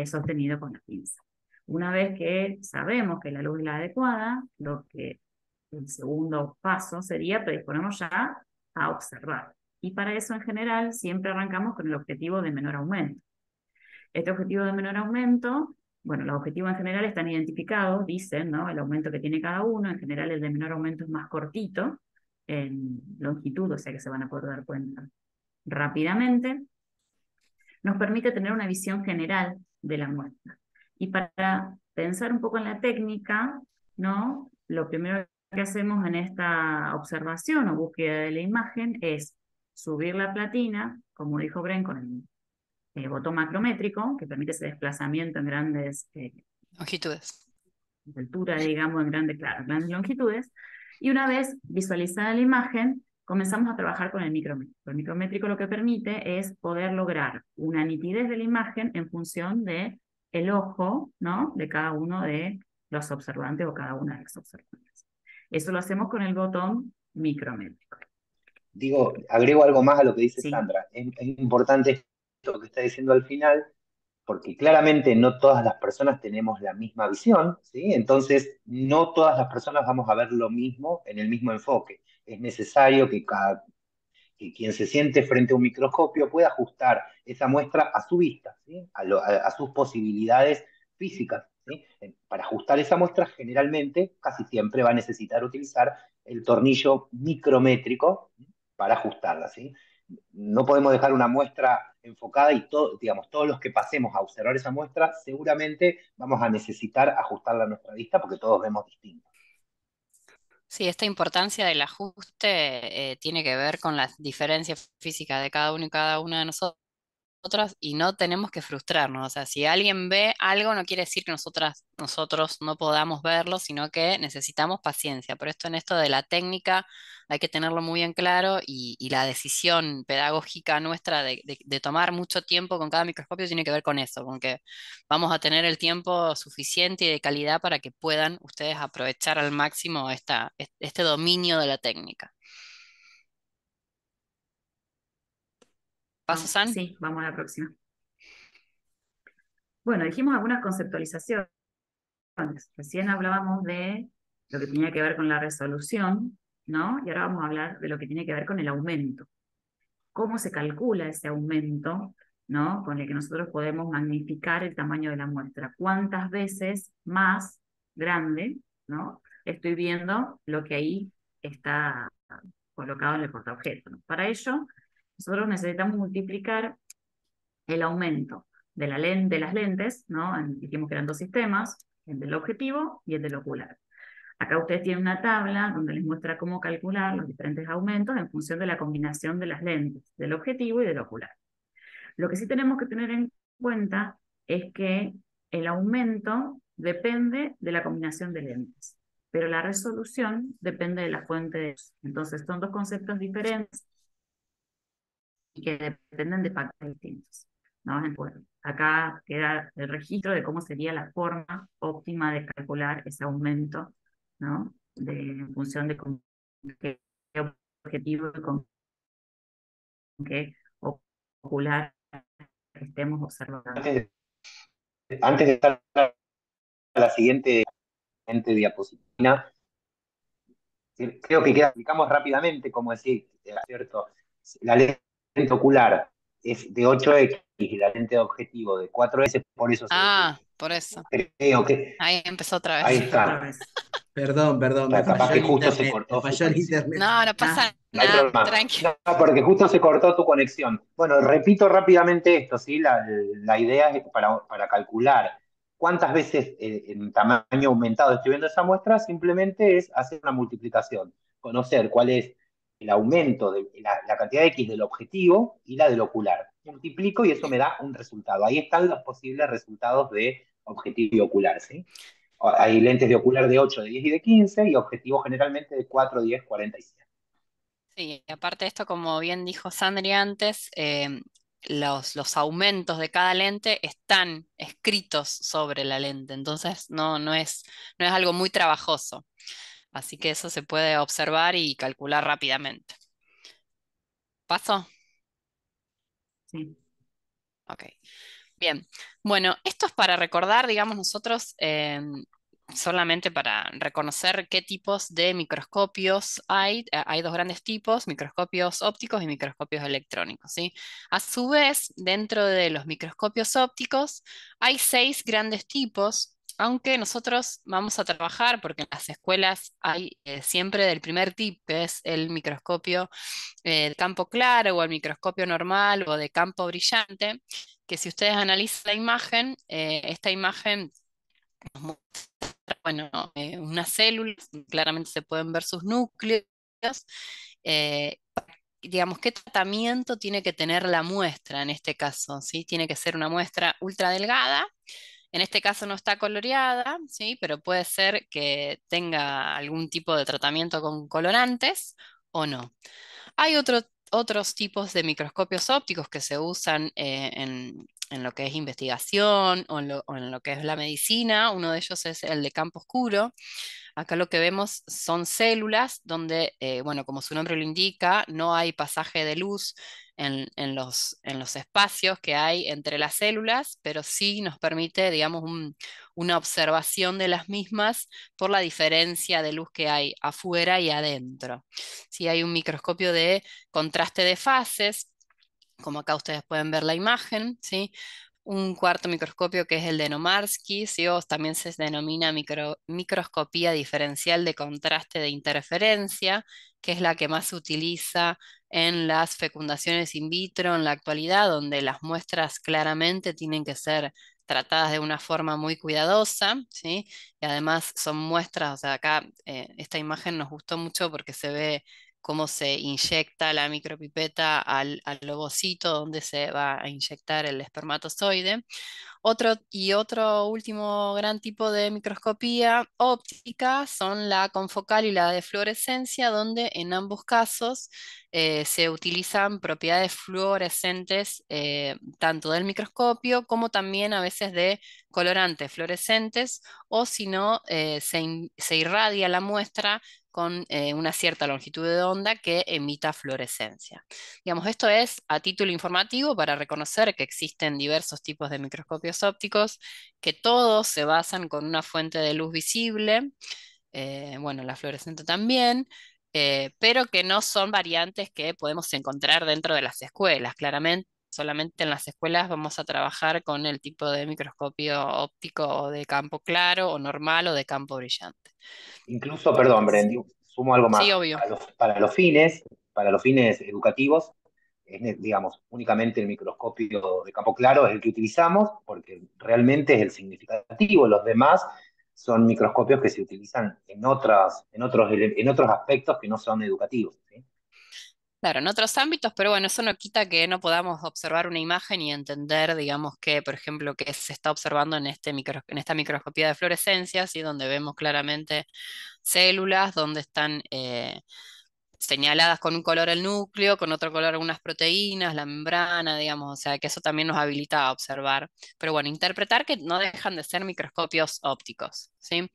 sostenido con la pinza. Una vez que sabemos que la luz es la adecuada, el segundo paso sería predisponernos ya a observar. Y para eso, en general, siempre arrancamos con el objetivo de menor aumento. Este objetivo de menor aumento, bueno, los objetivos en general están identificados, dicen, ¿no? El aumento que tiene cada uno. En general, el de menor aumento es más cortito en longitud, o sea que se van a poder dar cuenta rápidamente. Nos permite tener una visión general de la muestra. Y para pensar un poco en la técnica, ¿no? Lo primero que hacemos en esta observación o búsqueda de la imagen es subir la platina, como dijo Bren, con el botón macrométrico, que permite ese desplazamiento en grandes Longitudes. altura, digamos, claro, en grandes longitudes. Y una vez visualizada la imagen, comenzamos a trabajar con el micrométrico. El micrométrico lo que permite es poder lograr una nitidez de la imagen en función de el ojo, ¿no? De cada uno de los observantes o cada una de las observantes. Eso lo hacemos con el botón micrométrico. Digo, agrego algo más a lo que dice Sí. Sandra. Es importante esto que está diciendo al final, porque claramente no todas las personas tenemos la misma visión, ¿sí? Entonces, no todas las personas vamos a ver lo mismo en el mismo enfoque. Es necesario que quien se siente frente a un microscopio pueda ajustar esa muestra a su vista, ¿sí? A sus posibilidades físicas, ¿sí? Para ajustar esa muestra, generalmente, casi siempre va a necesitar utilizar el tornillo micrométrico, ¿sí? Para ajustarla, ¿sí? No podemos dejar una muestra enfocada y digamos, todos los que pasemos a observar esa muestra, seguramente vamos a necesitar ajustarla a nuestra vista porque todos vemos distinto. Sí, esta importancia del ajuste tiene que ver con la diferencia física de cada uno y cada una de nosotros y no tenemos que frustrarnos. O sea, si alguien ve algo, no quiere decir que nosotros no podamos verlo, sino que necesitamos paciencia. Por esto en esto de la técnica hay que tenerlo muy en claro y la decisión pedagógica nuestra de tomar mucho tiempo con cada microscopio tiene que ver con eso, con que vamos a tener el tiempo suficiente y de calidad para que puedan ustedes aprovechar al máximo este dominio de la técnica. ¿Paso, San? Sí, vamos a la próxima. Bueno, dijimos algunas conceptualizaciones. Recién hablábamos de lo que tenía que ver con la resolución, ¿no? Y ahora vamos a hablar de lo que tiene que ver con el aumento. ¿Cómo se calcula ese aumento, ¿no? Con el que nosotros podemos magnificar el tamaño de la muestra? ¿Cuántas veces más grande, ¿no? Estoy viendo lo que ahí está colocado en el portaobjeto, ¿no? Para ello, nosotros necesitamos multiplicar el aumento de las lentes, ¿no? Dijimos que eran dos sistemas, el del objetivo y el del ocular. Acá ustedes tienen una tabla donde les muestra cómo calcular los diferentes aumentos en función de la combinación de las lentes, del objetivo y del ocular. Lo que sí tenemos que tener en cuenta es que el aumento depende de la combinación de lentes, pero la resolución depende de la fuente de luz. Entonces son dos conceptos diferentes y que dependen de factores distintos, ¿no? Bueno, acá queda el registro de cómo sería la forma óptima de calcular ese aumento, ¿no? En función de con qué objetivo y con qué ocular estemos observando. Antes de estar a la siguiente diapositiva, creo que explicamos rápidamente, como decir, ¿cierto? La lente ocular es de 8X y la lente de objetivo de 4S, por eso por eso. Creo que Ahí empezó otra ahí vez. Otra está. vez. Perdón, me Capaz falló que el justo se internet, me cortó su falló el conexión. internet. No, no Ah, pasa No hay nada, problema. tranqui. No, porque justo se cortó tu conexión. Bueno, repito rápidamente esto, ¿sí? La idea es para calcular cuántas veces en tamaño aumentado estoy viendo esa muestra, simplemente es hacer una multiplicación, conocer cuál es el aumento de la cantidad X del objetivo y la del ocular. Multiplico y eso me da un resultado. Ahí están los posibles resultados de objetivo y ocular, ¿sí? Hay lentes de ocular de 8, de 10 y de 15 y objetivos generalmente de 4, 10, 40 y 100. Sí, y aparte de esto, como bien dijo Sandri antes, los aumentos de cada lente están escritos sobre la lente, entonces no es algo muy trabajoso. Así que eso se puede observar y calcular rápidamente. ¿Paso? sí. Ok. Bien, bueno, esto es para recordar, digamos, nosotros solamente para reconocer qué tipos de microscopios hay. Hay dos grandes tipos, microscopios ópticos y microscopios electrónicos, ¿sí? A su vez, dentro de los microscopios ópticos hay 6 grandes tipos. Aunque nosotros vamos a trabajar, porque en las escuelas hay siempre del primer tipo, que es el microscopio de campo claro o el microscopio normal o de campo brillante, que si ustedes analizan la imagen, esta imagen nos muestra, bueno, unas células, claramente se pueden ver sus núcleos, eh, digamos, qué tratamiento tiene que tener la muestra en este caso, ¿sí? Tiene que ser una muestra ultra delgada. En este caso no está coloreada, ¿sí? Pero puede ser que tenga algún tipo de tratamiento con colorantes o no. Hay otros tipos de microscopios ópticos que se usan en lo que es investigación o en lo que es la medicina. Uno de ellos es el de campo oscuro. Acá lo que vemos son células donde, bueno, como su nombre lo indica, no hay pasaje de luz en los espacios que hay entre las células, pero sí nos permite, digamos, una observación de las mismas por la diferencia de luz que hay afuera y adentro. Si hay un microscopio de contraste de fases, como acá ustedes pueden ver la imagen, ¿sí? Un cuarto microscopio que es el de Nomarsky, ¿sí? O también se denomina microscopía diferencial de contraste de interferencia, que es la que más se utiliza en las fecundaciones in vitro en la actualidad, donde las muestras claramente tienen que ser tratadas de una forma muy cuidadosa, ¿sí? Y además son muestras, o sea, acá esta imagen nos gustó mucho porque se ve cómo se inyecta la micropipeta al ovocito donde se va a inyectar el espermatozoide. Otro último gran tipo de microscopía óptica son la confocal y la de fluorescencia, donde en ambos casos se utilizan propiedades fluorescentes tanto del microscopio como también a veces de colorantes fluorescentes, o si no, se irradia la muestra con una cierta longitud de onda que emita fluorescencia. Digamos, esto es a título informativo para reconocer que existen diversos tipos de microscopios ópticos, que todos se basan con una fuente de luz visible, bueno, la fluorescente también, pero que no son variantes que podemos encontrar dentro de las escuelas. Claramente, solamente en las escuelas vamos a trabajar con el tipo de microscopio óptico o de campo claro o normal o de campo brillante. Incluso, perdón, Brendy, sumo algo Sí, más. obvio. Para los fines educativos, digamos, únicamente el microscopio de campo claro es el que utilizamos porque realmente es el significativo. Los demás son microscopios que se utilizan en otros aspectos que no son educativos, ¿sí? Claro, en otros ámbitos, pero bueno, eso no quita que no podamos observar una imagen y entender, digamos, que, por ejemplo, que se está observando en en esta microscopía de fluorescencia, ¿sí? Donde vemos claramente células, donde están señaladas con un color el núcleo, con otro color algunas proteínas, la membrana, digamos, o sea, que eso también nos habilita a observar. Pero bueno, interpretar que no dejan de ser microscopios ópticos, ¿sí?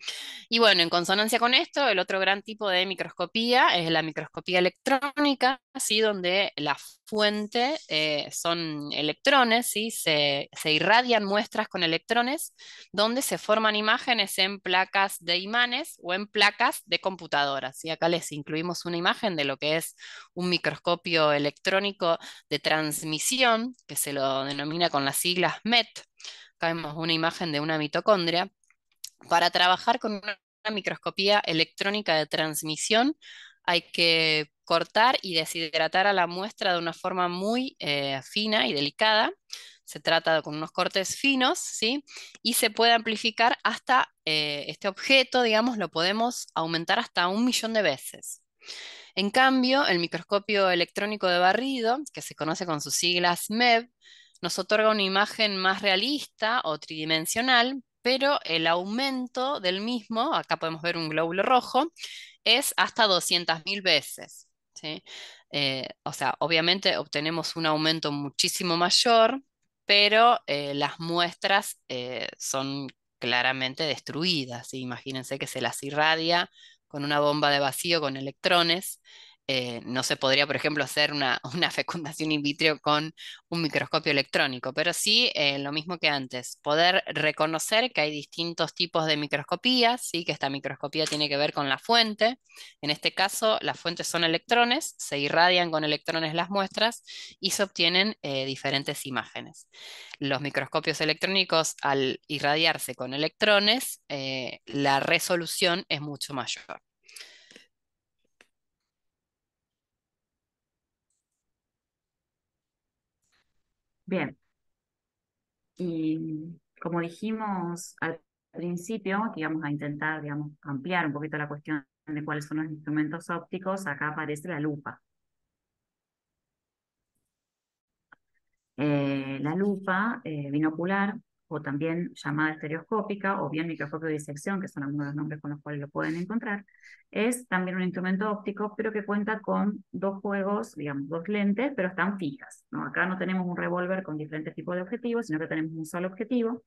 Y bueno, en consonancia con esto, el otro gran tipo de microscopía es la microscopía electrónica, ¿sí? Donde la fuente son electrones, ¿sí? Se irradian muestras con electrones, donde se forman imágenes en placas de imanes o en placas de computadoras, ¿sí? Acá les incluimos una imagen de lo que es un microscopio electrónico de transmisión, que se lo denomina con las siglas MET. acá vemos una imagen de una mitocondria, para trabajar con una microscopía electrónica de transmisión hay que cortar y deshidratar a la muestra de una forma muy fina y delicada. Se trata de con unos cortes finos, ¿sí? Y se puede amplificar hasta este objeto, digamos, lo podemos aumentar hasta 1 millón de veces. En cambio, el microscopio electrónico de barrido, que se conoce con sus siglas MEB, nos otorga una imagen más realista o tridimensional, pero el aumento del mismo, acá podemos ver un glóbulo rojo, es hasta 200.000 veces, ¿sí? O sea, obviamente obtenemos un aumento muchísimo mayor, pero las muestras son claramente destruidas, ¿sí? Imagínense que se las irradia con una bomba de vacío con electrones. No se podría, por ejemplo, hacer una fecundación in vitro con un microscopio electrónico, pero sí lo mismo que antes, poder reconocer que hay distintos tipos de microscopías, ¿sí? Que esta microscopía tiene que ver con la fuente. En este caso, las fuentes son electrones, se irradian con electrones las muestras y se obtienen diferentes imágenes. Los microscopios electrónicos, al irradiarse con electrones, la resolución es mucho mayor. Bien, y como dijimos al principio, que íbamos a intentar, digamos, ampliar un poquito la cuestión de cuáles son los instrumentos ópticos, acá aparece la lupa. La lupa binocular, o también llamada estereoscópica, o bien microscopio de disección, que son algunos de los nombres con los cuales lo pueden encontrar, es también un instrumento óptico, pero que cuenta con dos juegos, digamos, dos lentes, pero están fijas, ¿no? Acá no tenemos un revólver con diferentes tipos de objetivos, sino que tenemos un solo objetivo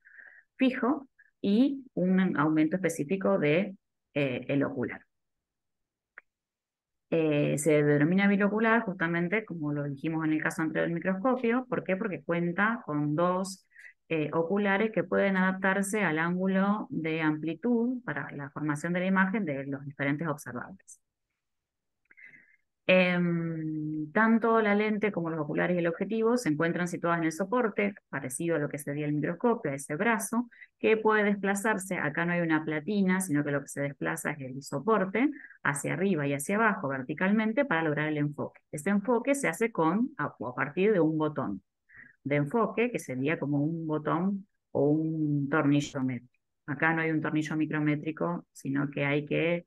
fijo y un aumento específico de el ocular. Se denomina bilocular justamente, como lo dijimos en el caso anterior del microscopio. ¿Por qué? Porque cuenta con dos oculares que pueden adaptarse al ángulo de amplitud para la formación de la imagen de los diferentes observantes. Tanto la lente como los oculares y el objetivo se encuentran situados en el soporte, parecido a lo que sería el microscopio, a ese brazo, que puede desplazarse. Acá no hay una platina, sino que lo que se desplaza es el soporte hacia arriba y hacia abajo verticalmente para lograr el enfoque. Este enfoque se hace a partir de un botón de enfoque, que sería como un botón o un tornillo métrico. Acá no hay un tornillo micrométrico, sino que hay que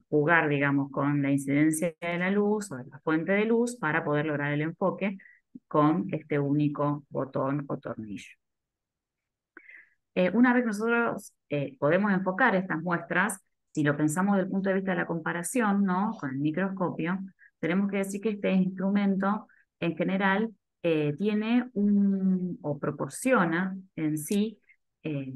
jugar, digamos, con la incidencia de la luz o de la fuente de luz para poder lograr el enfoque con este único botón o tornillo. Una vez que nosotros podemos enfocar estas muestras, si lo pensamos desde el punto de vista de la comparación, ¿no? Con el microscopio, tenemos que decir que este instrumento en general tiene o proporciona en sí eh,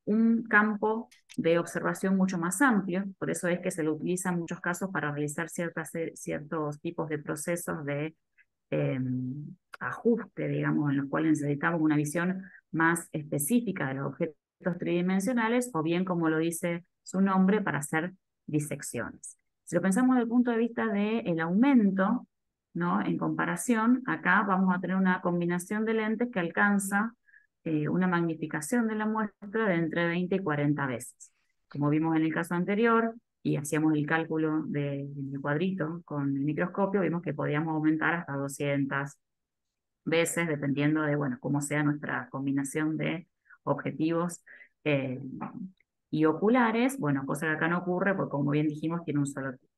un campo de observación mucho más amplio. Por eso es que se lo utiliza en muchos casos para realizar ciertos tipos de procesos de eh, ajuste, digamos, en los cuales necesitamos una visión más específica de los objetos tridimensionales, o bien, como lo dice su nombre, para hacer disecciones. Si lo pensamos desde el punto de vista del aumento, ¿no? En comparación, acá vamos a tener una combinación de lentes que alcanza una magnificación de la muestra de entre 20 y 40 veces. Como vimos en el caso anterior, y hacíamos el cálculo del cuadrito con el microscopio, vimos que podíamos aumentar hasta 200 veces, dependiendo de, bueno, cómo sea nuestra combinación de objetivos eh, y oculares. Bueno, cosa que acá no ocurre, porque como bien dijimos, tiene un solo tipo.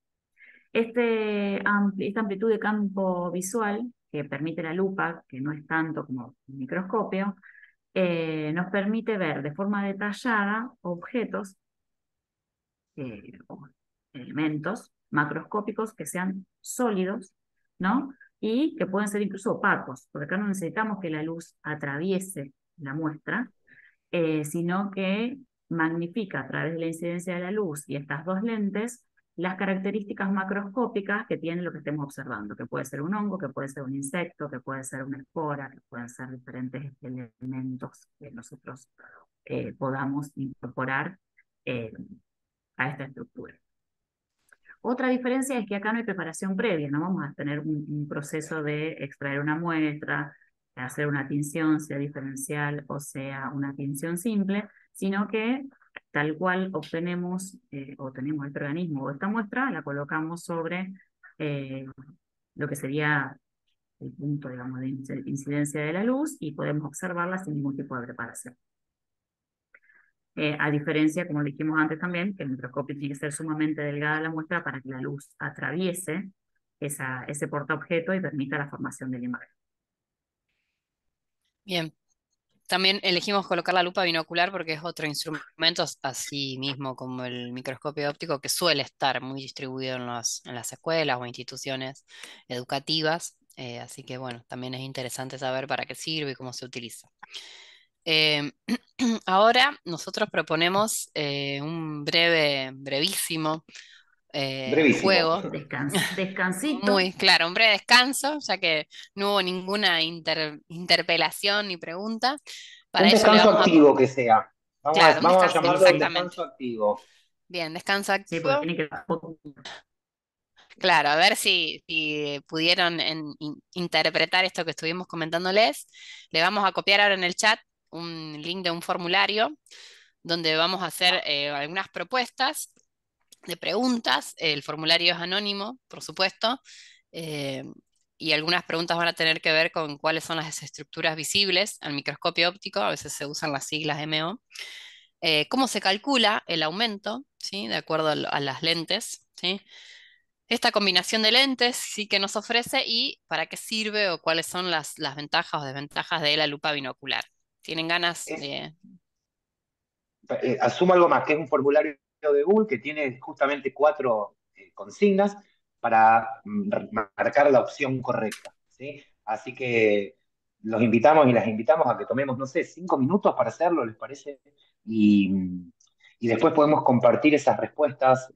Esta amplitud de campo visual que permite la lupa, que no es tanto como el microscopio, nos permite ver de forma detallada objetos o elementos macroscópicos que sean sólidos, ¿no? Y que pueden ser incluso opacos, porque acá no necesitamos que la luz atraviese la muestra, sino que magnifica a través de la incidencia de la luz y estas dos lentes las características macroscópicas que tiene lo que estemos observando, que puede ser un hongo, que puede ser un insecto, que puede ser una espora, que pueden ser diferentes elementos que nosotros podamos incorporar a esta estructura. Otra diferencia es que acá no hay preparación previa, no vamos a tener un proceso de extraer una muestra, hacer una tinción, sea diferencial o sea una tinción simple, sino que tal cual obtenemos este organismo o esta muestra, la colocamos sobre lo que sería el punto, digamos, de incidencia de la luz y podemos observarla sin ningún tipo de preparación. A diferencia, como dijimos antes también, que el microscopio tiene que ser sumamente delgada la muestra para que la luz atraviese ese portaobjeto y permita la formación de la imagen. Bien. También elegimos colocar la lupa binocular porque es otro instrumento, así mismo como el microscopio óptico, que suele estar muy distribuido en las escuelas o instituciones educativas. Así que bueno, también es interesante saber para qué sirve y cómo se utiliza. Eh, Ahora nosotros proponemos un brevísimo Brevísimo. juego. Descansito. Muy claro, un breve descanso, ya que no hubo ninguna interpelación ni pregunta. Un Para ello le descanso vamos a... activo que sea. Claro, un Vamos a descanso, llamarlo un exactamente. descanso activo. Bien, descanso Sí, porque activo. tiene que... Claro, a ver si pudieron interpretar esto que estuvimos comentándoles. Le vamos a copiar ahora en el chat un link de un formulario donde vamos a hacer algunas propuestas de preguntas. El formulario es anónimo, por supuesto, eh, y algunas preguntas van a tener que ver con cuáles son las estructuras visibles al microscopio óptico, a veces se usan las siglas MO, cómo se calcula el aumento, ¿sí? De acuerdo a las lentes, ¿sí? Esta combinación de lentes sí que nos ofrece y para qué sirve o cuáles son las ventajas o desventajas de la lupa binocular. ¿Tienen ganas Es, de...? asumo algo más, que es un formulario de Google que tiene justamente 4 consignas para marcar la opción correcta, ¿sí? Así que los invitamos y las invitamos a que tomemos, no sé, 5 minutos para hacerlo, ¿les parece? Y después podemos compartir esas respuestas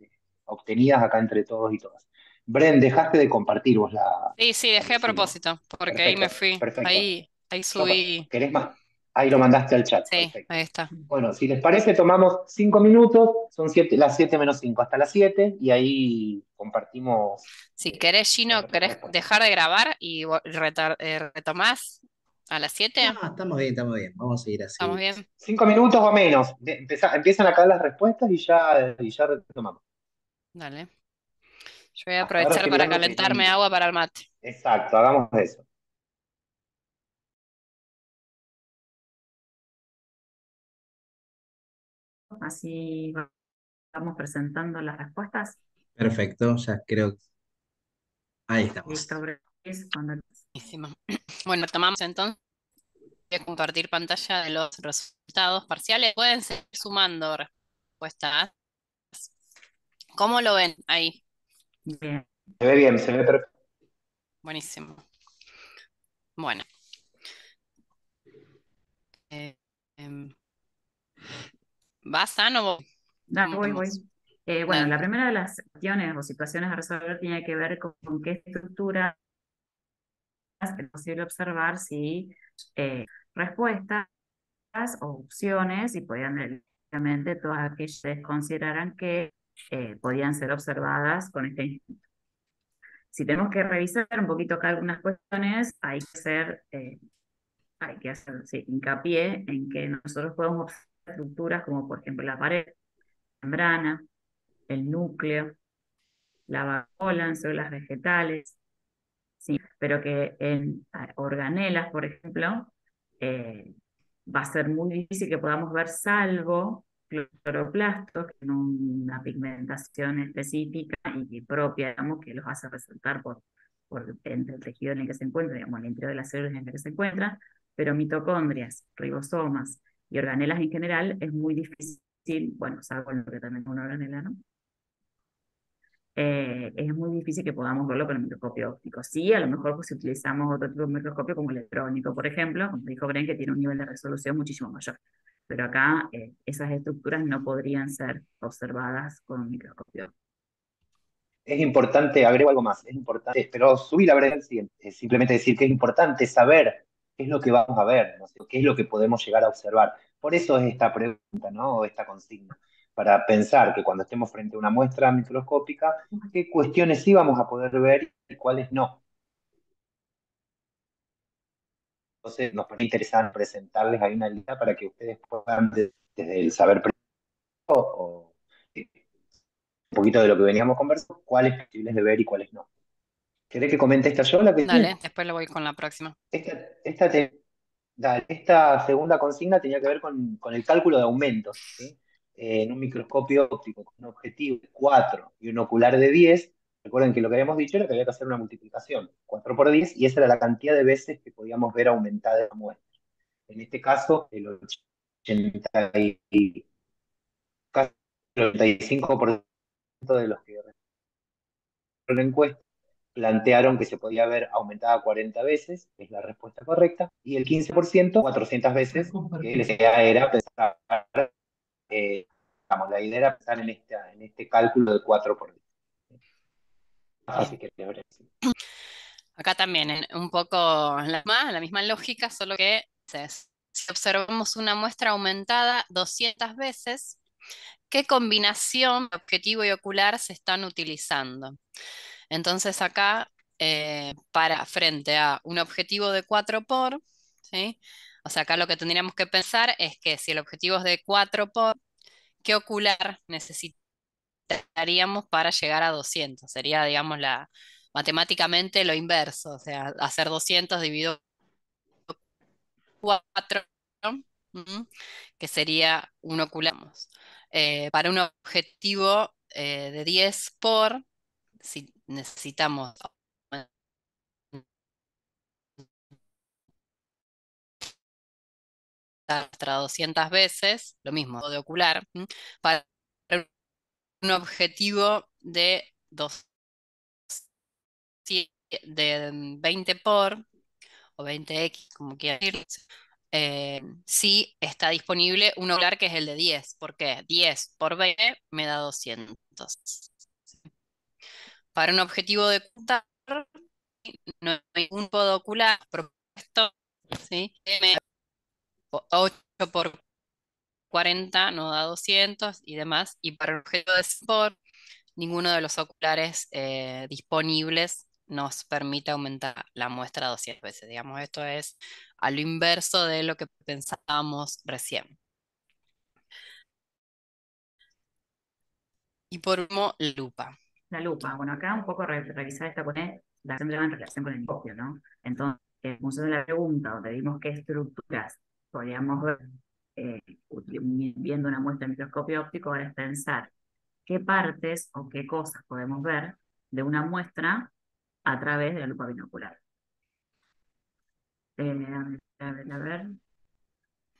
obtenidas acá entre todos y todas. Bren, dejaste de compartir vos Sí, la dejé a presentación, ¿no? propósito, porque ahí me Perfecto, fui, perfecto. ahí subí, ¿Querés más? Ahí lo mandaste al chat, sí, perfecto. ahí está. Bueno, si les parece, tomamos 5 minutos, son las 7 menos 5 hasta las 7, y ahí compartimos Si querés, Gino, las ¿querés respuestas. dejar de grabar y retomás a las 7? No, estamos bien, vamos a seguir ¿Estamos así. bien? 5 minutos o menos, empiezan acá las respuestas y ya retomamos. Dale. Yo voy a Hasta ahora aprovechar estoy para viendo que no calentarme hay... agua para el mate. Exacto, hagamos eso. Así vamos presentando las respuestas. Perfecto, ya creo que ahí estamos. Listo, Grace, cuando... Buenísimo. Bueno, tomamos entonces. Voy a compartir pantalla de los resultados parciales. Pueden seguir sumando respuestas. ¿Cómo lo ven ahí? Bien. Se ve bien, se ve perfecto. Buenísimo. Bueno. Eh, em, ¿Vas, Sano? ¿Cómo Voy. hacemos? Bueno, Dale. la primera de las cuestiones o situaciones a resolver tiene que ver con qué estructuras es posible observar si respuestas o opciones y podían realmente todas aquellas que consideraran que podían ser observadas con este instrumento. Si tenemos que revisar un poquito acá algunas cuestiones, hay que hacer sí, hincapié en que nosotros podemos observar estructuras como por ejemplo la pared, la membrana, el núcleo, la vacuola en células vegetales, ¿sí? Pero que en organelas, por ejemplo, eh, va a ser muy difícil que podamos ver salvo cloroplastos, que tienen una pigmentación específica y propia, digamos, que los hace resaltar entre el tejido en el que se encuentra, digamos, el interior de las células en el que se encuentra, pero mitocondrias, ribosomas y organelas en general es muy difícil, bueno, salvo lo que también es una organela, ¿no? Es muy difícil que podamos verlo con el microscopio óptico. Sí, a lo mejor pues, si utilizamos otro tipo de microscopio como electrónico, por ejemplo, como dijo Bren, que tiene un nivel de resolución muchísimo mayor. Pero acá esas estructuras no podrían ser observadas con un microscopio óptico. Es importante, agrego algo más, es importante, pero subí la breve siguiente, es simplemente decir que es importante saber qué es lo que vamos a ver, ¿no? Qué es lo que podemos llegar a observar. Por eso es esta pregunta, ¿no? O esta consigna, para pensar que cuando estemos frente a una muestra microscópica, qué cuestiones sí vamos a poder ver y cuáles no. entonces nos parece interesante presentarles ahí una lista para que ustedes puedan, desde el saber o un poquito de lo que veníamos conversando, cuáles posibles de ver y cuáles no. ¿Querés que comente esta yo la que Dale, tiene? después lo voy con la próxima. Esta segunda consigna tenía que ver con el cálculo de aumentos, ¿sí? En un microscopio óptico con un objetivo de 4 y un ocular de 10. Recuerden que lo que habíamos dicho era que había que hacer una multiplicación, 4 por 10, y esa era la cantidad de veces que podíamos ver aumentada la muestra. En este caso, el 80 y, casi el 85% de los que respondieron la encuesta plantearon que se podía ver aumentada 40 veces, es la respuesta correcta, y el 15%, 400 veces, que la idea era pensar, la idea era pensar en este cálculo de 4 por 10. Así que Acá también, un poco la misma lógica, solo que si observamos una muestra aumentada 200 veces, ¿qué combinación de objetivo y ocular se están utilizando? Entonces acá, frente a un objetivo de 4 por, ¿sí? O sea, acá lo que tendríamos que pensar es que si el objetivo es de 4 por, ¿qué ocular necesitaríamos para llegar a 200? Sería, digamos, matemáticamente lo inverso, o sea, hacer 200 dividido 4, que sería un ocular. Para un objetivo de 10 por, si necesitamos hasta 200 veces, lo mismo de ocular, para un objetivo de, de 20 por o 20x, como quieran decir, sí está disponible un ocular que es el de 10. ¿Por qué? 10 por 20 me da 200. Para un objetivo de contar, no hay un podo ocular propuesto, ¿sí? 8 por 40 nos da 200 y demás. Y para el objeto de sport, ninguno de los oculares disponibles nos permite aumentar la muestra 200 veces. Digamos, esto es a lo inverso de lo que pensábamos recién. Y por último, la lupa. La lupa. Bueno, acá un poco revisar esta la en relación con el microscopio, ¿no? Entonces, en función de la pregunta, donde vimos qué estructuras podríamos ver viendo una muestra de microscopio óptico, ahora es pensar qué partes o qué cosas podemos ver de una muestra a través de la lupa binocular. A ver.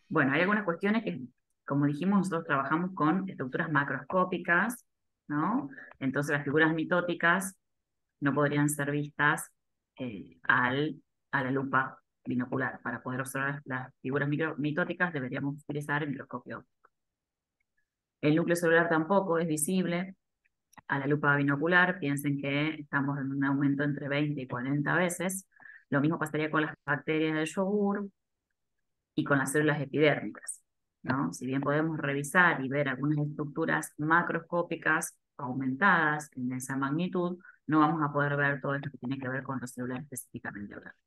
Bueno, hay algunas cuestiones que, como dijimos, nosotros trabajamos con estructuras macroscópicas, ¿no? Entonces las figuras mitóticas no podrían ser vistas a la lupa binocular. Para poder observar las figuras mitóticas deberíamos utilizar el microscopio. El núcleo celular tampoco es visible a la lupa binocular. Piensen que estamos en un aumento entre 20 y 40 veces. Lo mismo pasaría con las bacterias del yogur y con las células epidérmicas, ¿no? Si bien podemos revisar y ver algunas estructuras macroscópicas aumentadas en esa magnitud, no vamos a poder ver todo esto que tiene que ver con los celulares específicamente hablando.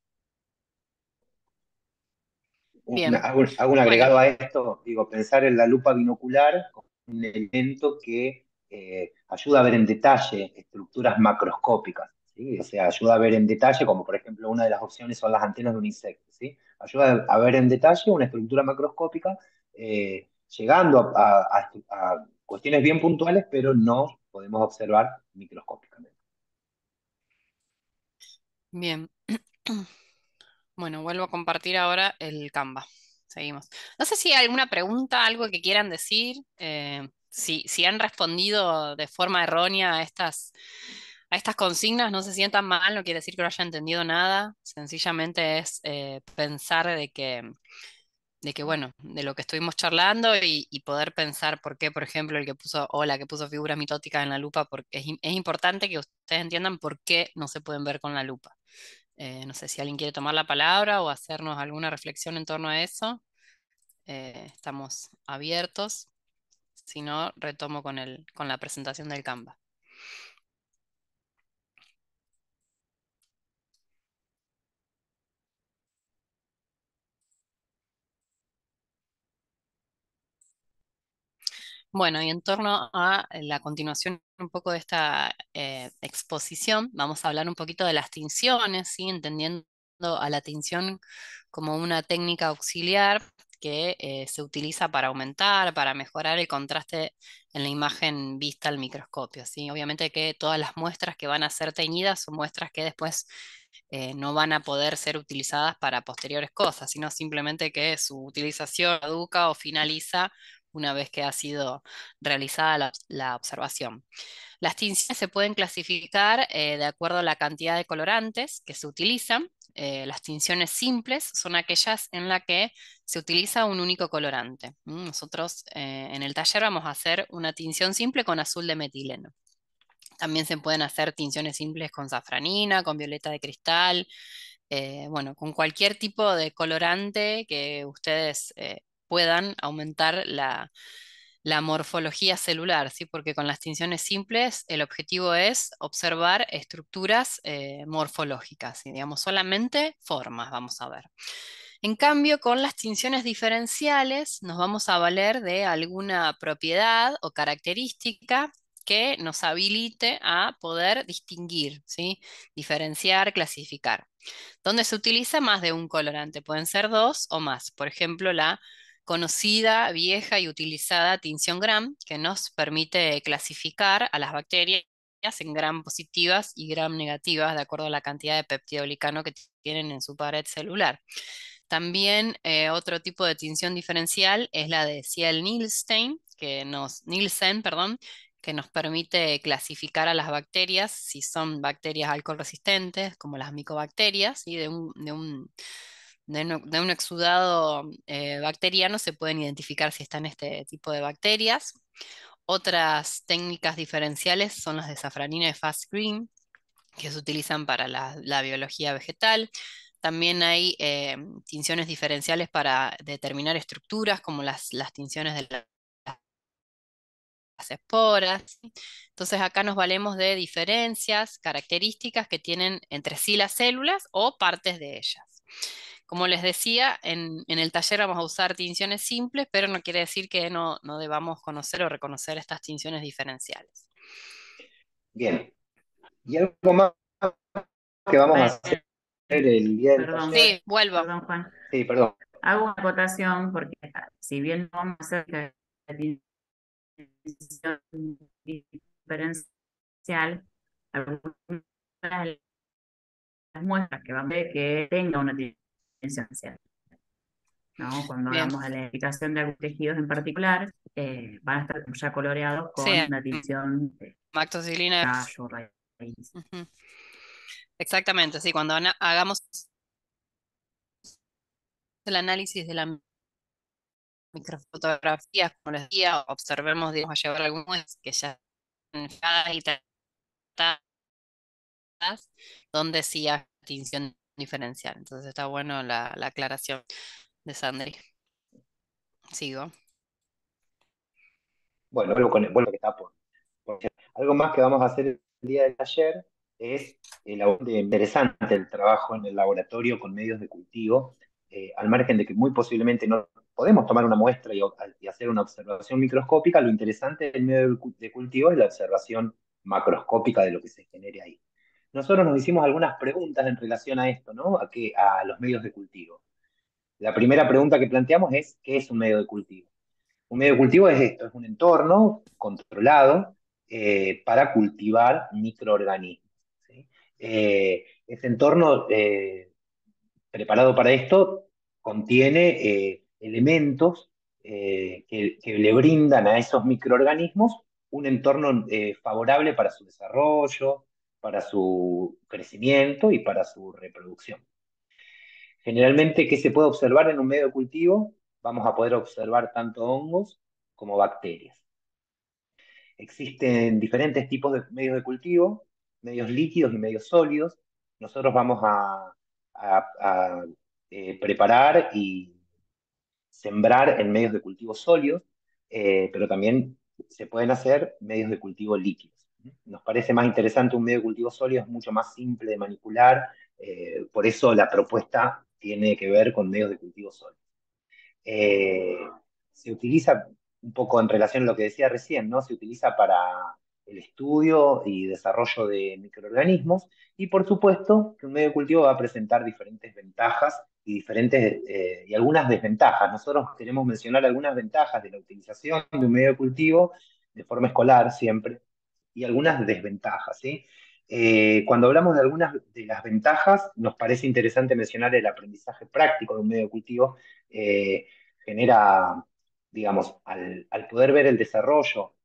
Bien. Hago un agregado a esto, digo, pensar en la lupa binocular como un elemento que ayuda a ver en detalle estructuras macroscópicas, ¿sí? O sea, ayuda a ver en detalle, como por ejemplo una de las opciones son las antenas de un insecto, ¿sí? Ayuda a ver en detalle una estructura macroscópica, llegando a cuestiones bien puntuales, pero no podemos observar microscópicamente. Bien. Bueno, vuelvo a compartir ahora el Canva. Seguimos. No sé si hay alguna pregunta, algo que quieran decir. Si han respondido de forma errónea a estas consignas, no se sientan mal, no quiere decir que no haya entendido nada. Sencillamente es pensar de que, bueno, de lo que estuvimos charlando y poder pensar por qué, por ejemplo, el que puso o la que puso figuras mitóticas en la lupa, porque es importante que ustedes entiendan por qué no se pueden ver con la lupa. No sé si alguien quiere tomar la palabra o hacernos alguna reflexión en torno a eso. Estamos abiertos. Si no, retomo con la presentación del Canva. Bueno, y en torno a la continuación un poco de esta exposición, vamos a hablar un poquito de las tinciones, ¿sí? Entendiendo a la tinción como una técnica auxiliar que se utiliza para aumentar, para mejorar el contraste en la imagen vista al microscopio, ¿sí? Obviamente que todas las muestras que van a ser teñidas son muestras que después no van a poder ser utilizadas para posteriores cosas, sino simplemente que su utilización caduca o finaliza una vez que ha sido realizada la observación. Las tinciones se pueden clasificar de acuerdo a la cantidad de colorantes que se utilizan. Las tinciones simples son aquellas en las que se utiliza un único colorante. Nosotros en el taller vamos a hacer una tinción simple con azul de metileno. También se pueden hacer tinciones simples con safranina, con violeta de cristal, bueno, con cualquier tipo de colorante que ustedes puedan aumentar la morfología celular, ¿sí? Porque con las tinciones simples el objetivo es observar estructuras morfológicas, ¿sí? Digamos, solamente formas vamos a ver. En cambio, con las tinciones diferenciales nos vamos a valer de alguna propiedad o característica que nos habilite a poder distinguir, ¿sí? Diferenciar, clasificar. Donde se utiliza más de un colorante, pueden ser dos o más. Por ejemplo, la conocida, vieja y utilizada tinción Gram, que nos permite clasificar a las bacterias en gram positivas y gram negativas, de acuerdo a la cantidad de peptidoglicano que tienen en su pared celular. También otro tipo de tinción diferencial es la de Ciel-Nielsen, Nielsen, perdón, que nos permite clasificar a las bacterias si son bacterias alcohol resistentes, como las micobacterias, y de un exudado bacteriano se pueden identificar si están este tipo de bacterias. Otras técnicas diferenciales son las de safranina y fast green, que se utilizan para la biología vegetal. También hay tinciones diferenciales para determinar estructuras, como las tinciones de las esporas, ¿sí? Entonces acá nos valemos de diferencias, características que tienen entre sí las células o partes de ellas. Como les decía, en el taller vamos a usar tinciones simples, pero no quiere decir que no debamos conocer o reconocer estas tinciones diferenciales. Bien. Y algo más que vamos a Bueno, hacer el día del perdón, taller. Sí, vuelvo. perdón, Juan. Sí, perdón. Hago una acotación porque si bien no vamos a hacer la distinción diferencial, algunas de las muestras que vamos a ver que tenga una distinción diferencial, ¿no? Cuando Bien. hagamos la identificación de algunos tejidos en particular, van a estar ya coloreados Sí, con la tinción de mactocilina. tallo, raíz. Ujú. Exactamente, sí, cuando hagamos el análisis de la microfotografía, como les decía, observemos, digamos, a llevar algunas que ya están fijadas y tratadas, donde sí hay tinción diferencial. Entonces está bueno la aclaración de Sandri. Sigo. Bueno, vuelvo que está por hacer. Algo más que vamos a hacer el día del taller es interesante el trabajo en el laboratorio con medios de cultivo, al margen de que muy posiblemente no podemos tomar una muestra y hacer una observación microscópica. Lo interesante del medio de cultivo es la observación macroscópica de lo que se genere ahí. Nosotros nos hicimos algunas preguntas en relación a esto, ¿no? A los medios de cultivo. La primera pregunta que planteamos es, ¿qué es un medio de cultivo? Un medio de cultivo es esto, es un entorno controlado para cultivar microorganismos, ¿sí? Ese entorno preparado para esto contiene elementos que le brindan a esos microorganismos un entorno favorable para su desarrollo, para su crecimiento y para su reproducción. Generalmente, ¿qué se puede observar en un medio de cultivo? Vamos a poder observar tanto hongos como bacterias. Existen diferentes tipos de medios de cultivo, medios líquidos y medios sólidos. Nosotros vamos a preparar y sembrar en medios de cultivo sólidos, pero también se pueden hacer medios de cultivo líquidos. Nos parece más interesante un medio de cultivo sólido, es mucho más simple de manipular, por eso la propuesta tiene que ver con medios de cultivo sólidos. Eh, se utiliza un poco en relación a lo que decía recién, ¿no? Se utiliza para el estudio y desarrollo de microorganismos y por supuesto que un medio de cultivo va a presentar diferentes ventajas y y algunas desventajas. Nosotros queremos mencionar algunas ventajas de la utilización de un medio de cultivo de forma escolar siempre y algunas desventajas, ¿sí? Cuando hablamos de algunas de las ventajas, nos parece interesante mencionar el aprendizaje práctico de un medio de cultivo. Genera, digamos, al poder ver el desarrollo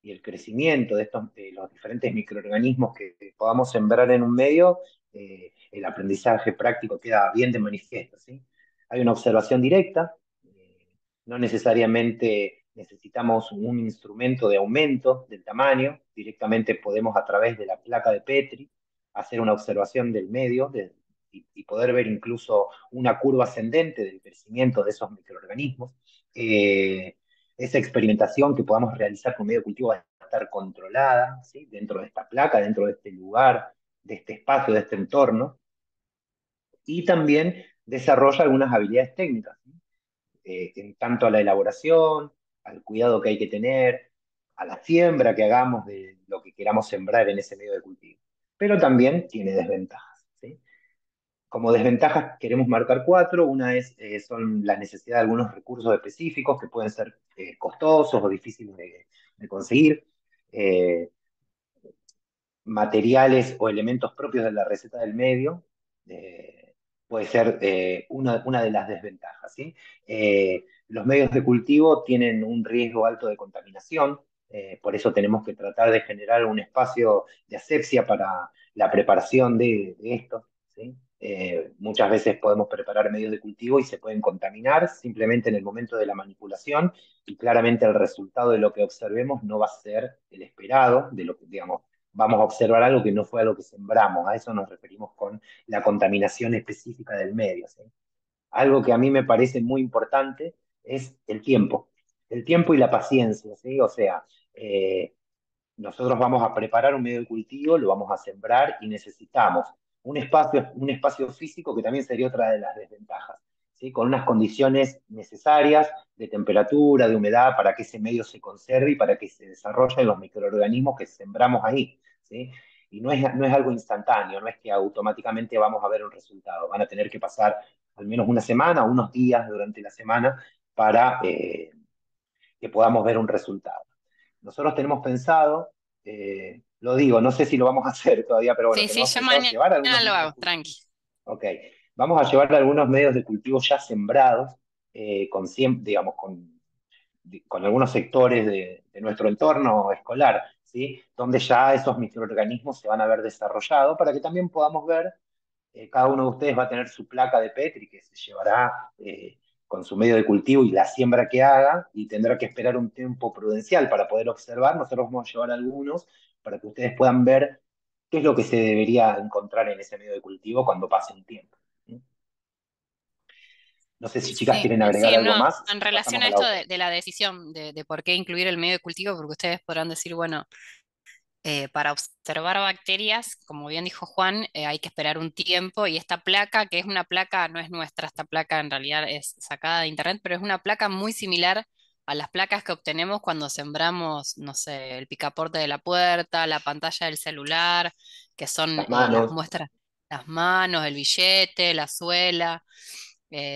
y el crecimiento de los diferentes microorganismos que podamos sembrar en un medio, el aprendizaje práctico queda bien de manifiesto, ¿sí? Hay una observación directa, no necesariamente necesitamos un instrumento de aumento del tamaño, directamente podemos a través de la placa de Petri hacer una observación del medio y poder ver incluso una curva ascendente del crecimiento de esos microorganismos. Esa experimentación que podamos realizar con medio de cultivo va a estar controlada, ¿sí? Dentro de esta placa, dentro de este lugar, de este espacio, de este entorno, y también desarrolla algunas habilidades técnicas, ¿sí? En tanto a la elaboración, al cuidado que hay que tener, a la siembra que hagamos de lo que queramos sembrar en ese medio de cultivo. Pero también tiene desventajas, ¿sí? Como desventajas queremos marcar cuatro. Una son la necesidad de algunos recursos específicos que pueden ser costosos o difíciles de conseguir. Eh, Materiales o elementos propios de la receta del medio, puede ser una de las desventajas, ¿sí? Los medios de cultivo tienen un riesgo alto de contaminación, por eso tenemos que tratar de generar un espacio de asepsia para la preparación de esto, ¿sí? Muchas veces podemos preparar medios de cultivo y se pueden contaminar simplemente en el momento de la manipulación y claramente el resultado de lo que observemos no va a ser el esperado, de lo que, digamos, vamos a observar algo que no fue algo que sembramos. A eso nos referimos con la contaminación específica del medio, ¿sí? Algo que a mí me parece muy importante es el tiempo y la paciencia, ¿sí? O sea, nosotros vamos a preparar un medio de cultivo, lo vamos a sembrar y necesitamos un espacio físico que también sería otra de las desventajas, ¿sí? Con unas condiciones necesarias de temperatura, de humedad, para que ese medio se conserve y para que se desarrollen los microorganismos que sembramos ahí, ¿sí? Y no es algo instantáneo, no es que automáticamente vamos a ver un resultado. Van a tener que pasar al menos una semana, unos días durante la semana para que podamos ver un resultado. Nosotros tenemos pensado, lo digo, no sé si lo vamos a hacer todavía, pero bueno, Sí, sí, tenemos yo pensado mañana llevar algunos lo medios de hago, cultivo. tranqui. Ok, vamos a llevar algunos medios de cultivo ya sembrados, digamos, con algunos sectores de nuestro entorno escolar, ¿sí? Donde ya esos microorganismos se van a ver desarrollados para que también podamos ver, cada uno de ustedes va a tener su placa de Petri que se llevará con su medio de cultivo y la siembra que haga y tendrá que esperar un tiempo prudencial para poder observar. Nosotros vamos a llevar algunos para que ustedes puedan ver qué es lo que se debería encontrar en ese medio de cultivo cuando pase un tiempo. No sé si chicas Sí, quieren agregar sí, algo no, más, en si relación pasamos a a la esto otra. de la decisión de por qué incluir el medio de cultivo, porque ustedes podrán decir, bueno, para observar bacterias, como bien dijo Juan, hay que esperar un tiempo y esta placa, que es una placa, no es nuestra, esta placa en realidad es sacada de internet, pero es una placa muy similar a las placas que obtenemos cuando sembramos, no sé, el picaporte de la puerta, la pantalla del celular, que son Las las manos. muestras, las manos, el billete, la suela.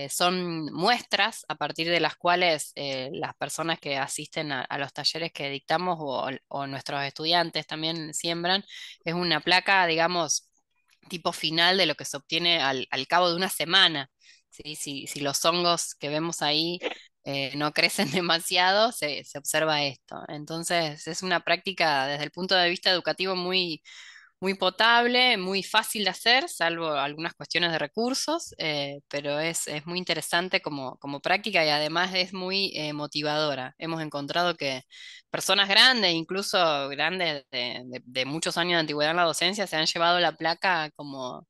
Son muestras a partir de las cuales las personas que asisten a los talleres que dictamos o nuestros estudiantes también siembran, es una placa, digamos, tipo final de lo que se obtiene al cabo de una semana. ¿Sí? Si los hongos que vemos ahí no crecen demasiado, se observa esto. Entonces es una práctica desde el punto de vista educativo muy potable, muy fácil de hacer, salvo algunas cuestiones de recursos, pero es muy interesante como práctica y además es muy motivadora. Hemos encontrado que personas grandes, incluso grandes de muchos años de antigüedad en la docencia, se han llevado la placa como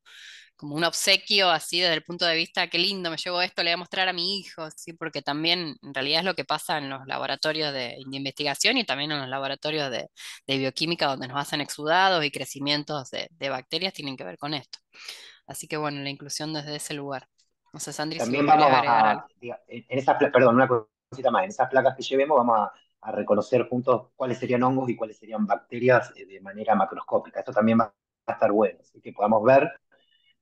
un obsequio, así desde el punto de vista, qué lindo, me llevo esto, le voy a mostrar a mi hijo, ¿sí? Porque también en realidad es lo que pasa en los laboratorios de investigación y también en los laboratorios de bioquímica donde nos hacen exudados y crecimientos de bacterias tienen que ver con esto. Así que bueno, la inclusión desde ese lugar. No sé, Sandri, si vos También querés vamos agregar algo. perdón, una cosa cosita más. En esas placas que llevemos vamos a reconocer juntos cuáles serían hongos y cuáles serían bacterias de manera macroscópica. Esto también va a estar bueno, así que podamos ver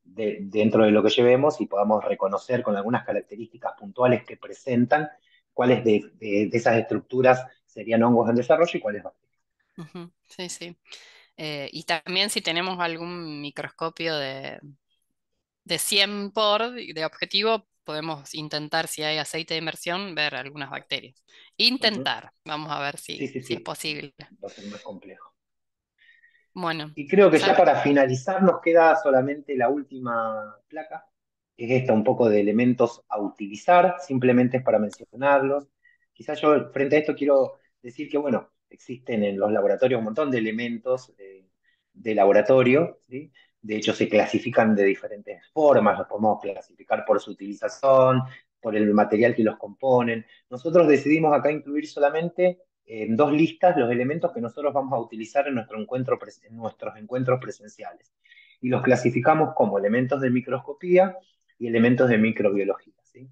dentro de lo que llevemos y podamos reconocer con algunas características puntuales que presentan cuáles de esas estructuras serían hongos en desarrollo y cuáles bacterias. Ujú, sí, sí. Y también si tenemos algún microscopio de 100 por de objetivo, podemos intentar, si hay aceite de inmersión, ver algunas bacterias. Ujú. Intentar, vamos a ver Sí, sí, si es sí, posible. va a ser más complejo. Bueno, Y creo que ya ¿sabes? para finalizar nos queda solamente la última placa, que es esta un poco de elementos a utilizar, simplemente es para mencionarlos. Quizás yo frente a esto quiero decir que, bueno, existen en los laboratorios un montón de elementos de laboratorio, ¿sí? De hecho, se clasifican de diferentes formas, los podemos clasificar por su utilización, por el material que los componen. Nosotros decidimos acá incluir solamente en dos listas los elementos que nosotros vamos a utilizar en, en nuestros encuentros presenciales. Y los clasificamos como elementos de microscopía y elementos de microbiología, ¿sí?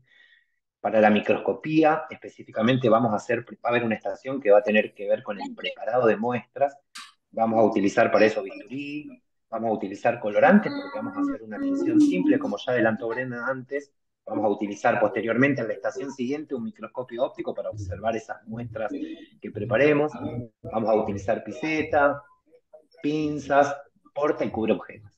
Para la microscopía, específicamente, va a haber una estación que va a tener que ver con el preparado de muestras. Vamos a utilizar para eso bisturí, vamos a utilizar colorantes porque vamos a hacer una tinción simple, como ya adelantó Brenda antes. Vamos a utilizar posteriormente en la estación siguiente un microscopio óptico para observar esas muestras que preparemos. Vamos a utilizar piseta, pinzas, porta y cubre objetos.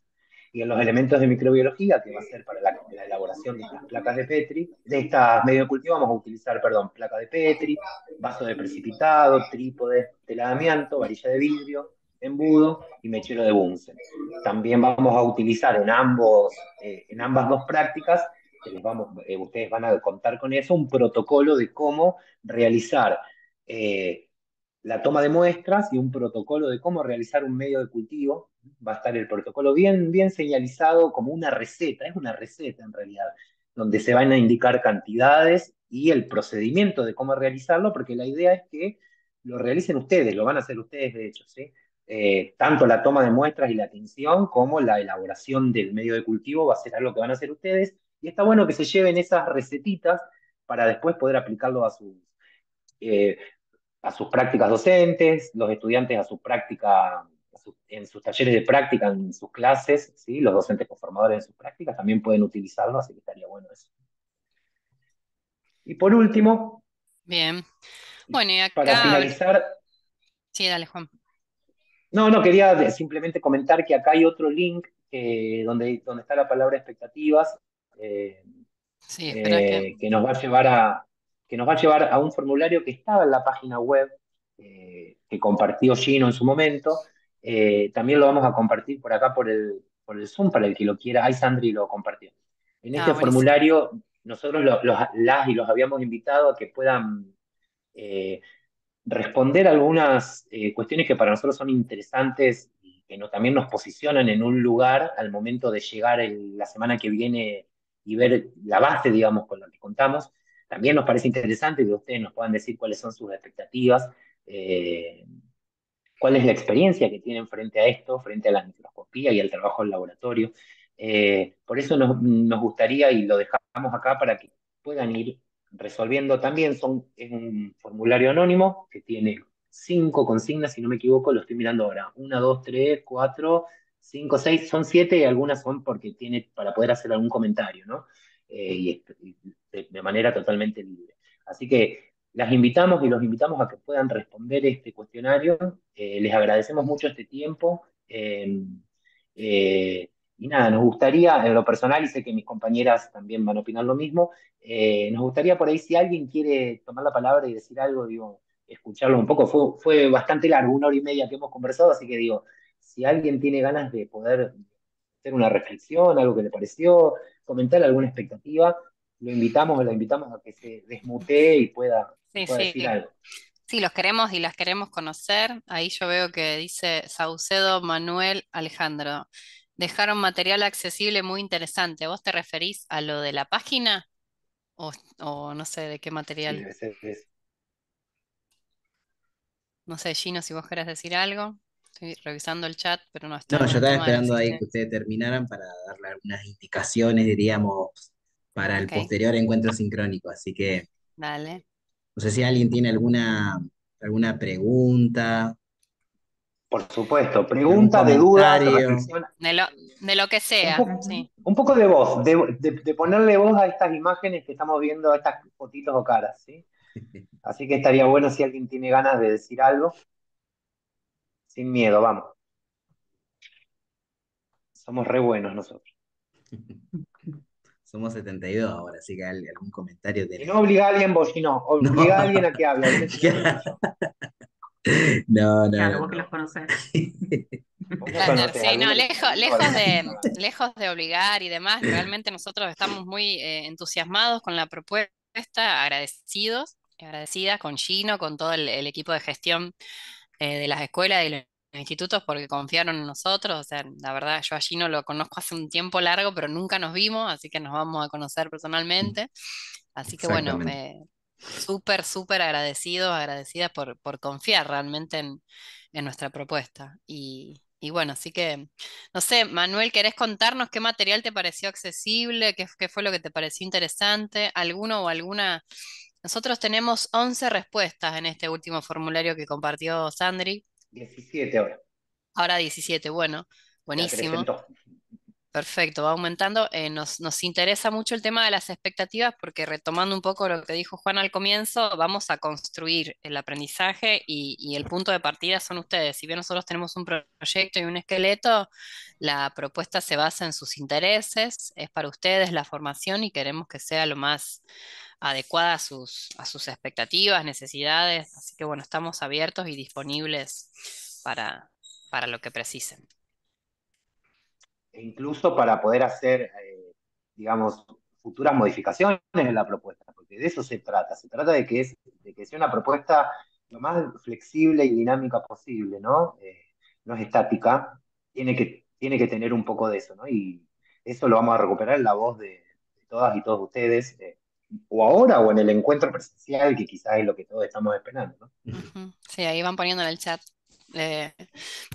Y en los elementos de microbiología, que va a ser para la elaboración de estas placas de Petri, de estas medios de cultivo, vamos a utilizar, perdón, placa de Petri, vaso de precipitado, trípode, tela de amianto, varilla de vidrio, embudo y mechero de Bunsen. También vamos a utilizar en ambas dos prácticas, ustedes van a contar con eso, un protocolo de cómo realizar la toma de muestras y un protocolo de cómo realizar un medio de cultivo. Va a estar el protocolo bien, bien señalizado como una receta, es una receta en realidad, donde se van a indicar cantidades y el procedimiento de cómo realizarlo, porque la idea es que lo realicen ustedes, lo van a hacer ustedes de hecho, ¿sí? Tanto la toma de muestras y la tinción como la elaboración del medio de cultivo va a ser algo que van a hacer ustedes, y está bueno que se lleven esas recetitas para después poder aplicarlo eh, a sus prácticas docentes, los estudiantes a su práctica, en sus talleres de práctica, en sus clases, ¿sí? Los docentes formadores en sus prácticas también pueden utilizarlo, así que estaría bueno eso. Y por último, Bien. Bueno, y para acá, finalizar, sí, dale, Juan. no, quería simplemente comentar que acá hay otro link donde está la palabra expectativas, eh, Sí, espera que. que nos va a llevar a un formulario que estaba en la página web que compartió Gino en su momento. También lo vamos a compartir por acá por el Zoom para el que lo quiera. Ahí Sandri lo compartió. En Ah, este buenísimo. formulario nosotros las y los habíamos invitado a que puedan responder algunas cuestiones que para nosotros son interesantes y que también nos posicionan en un lugar al momento de llegar la semana que viene y ver la base, digamos, con la que contamos. También nos parece interesante que ustedes nos puedan decir cuáles son sus expectativas, eh, cuál es la experiencia que tienen frente a esto, frente a la microscopía y al trabajo en laboratorio. Por eso nos gustaría, y lo dejamos acá para que puedan ir resolviendo también. Es un formulario anónimo que tiene 5 consignas, si no me equivoco, lo estoy mirando ahora. 1, 2, 3, 4, 5, 6, son 7 y algunas son porque tiene para poder hacer algún comentario, ¿no? Y de manera totalmente libre. Así que las invitamos y los invitamos a que puedan responder este cuestionario. Les agradecemos mucho este tiempo. Y nada, nos gustaría, en lo personal, y sé que mis compañeras también van a opinar lo mismo, nos gustaría por ahí, si alguien quiere tomar la palabra y decir algo, digo, escucharlo un poco. Fue bastante largo, 1 hora y media que hemos conversado, así que digo, si alguien tiene ganas de poder hacer una reflexión, algo que le pareció, comentar alguna expectativa, lo invitamos o la invitamos a que se desmutee y Sí, pueda sí. decir algo. Sí, los queremos y las queremos conocer. Ahí yo veo que dice Saucedo Manuel Alejandro. Dejaron material accesible muy interesante. ¿Vos te referís a lo de la página? O no sé de qué Sí, material. debe ser eso. No sé, Gino, si vos querés decir algo. Estoy revisando el chat, pero no No, está yo en el estaba tema del esperando ahí que sistema. ustedes terminaran para darle algunas indicaciones, diríamos, para el Ok, posterior encuentro sincrónico. Así que dale. No sé si alguien tiene alguna pregunta, Por supuesto, algún pregunta, de dudas, comentario. reflexión. De lo que Un sea, poco, sí. un poco de voz, de ponerle voz a estas imágenes que estamos viendo, a estas fotitos o caras, ¿sí? Así que estaría bueno si alguien tiene ganas de decir algo, sin miedo, vamos. Somos re buenos nosotros. Somos 72 ahora, así que algún comentario Y tenés. no obliga a alguien, vos, no, obliga a No, alguien a que hable, habilita a alguien a que yo. no, no, Claro, no, vos que no. los conocés. Vos me Claro, conocés, sí, no, alguno que está viendo, alguno que está hablando. lejos de obligar y demás, realmente nosotros estamos muy entusiasmados con la propuesta, agradecidos, agradecidas con Gino, con todo el equipo de gestión de las escuelas y los institutos porque confiaron en nosotros. O sea, la verdad, yo a Gino lo conozco hace un tiempo largo, pero nunca nos vimos, así que nos vamos a conocer personalmente. Así que bueno, Exactamente. súper, súper agradecidos, agradecidas por confiar realmente en nuestra propuesta. Y bueno, así que, no sé, Manuel, ¿querés contarnos qué material te pareció accesible? ¿Qué fue lo que te pareció interesante? ¿Alguno o alguna? Nosotros tenemos 11 respuestas en este último formulario que compartió Sandri. 17 horas, Ahora 17, bueno, se buenísimo. acrecentó. Perfecto, va aumentando. Nos interesa mucho el tema de las expectativas porque retomando un poco lo que dijo Juan al comienzo, vamos a construir el aprendizaje y el punto de partida son ustedes. Si bien nosotros tenemos un proyecto y un esqueleto, la propuesta se basa en sus intereses, es para ustedes la formación y queremos que sea lo más adecuada a sus expectativas, necesidades. Así que bueno, estamos abiertos y disponibles para, para lo que precisen. E incluso para poder hacer, digamos, futuras modificaciones en la propuesta, porque de eso se trata de que sea una propuesta lo más flexible y dinámica posible, ¿no? No es estática, tiene que tener un poco de eso, ¿no? Y eso lo vamos a recuperar en la voz de todas y todos ustedes, o ahora o en el encuentro presencial, que quizás es lo que todos estamos esperando, ¿no? Ujú. Sí, ahí van poniendo en el chat. Eh,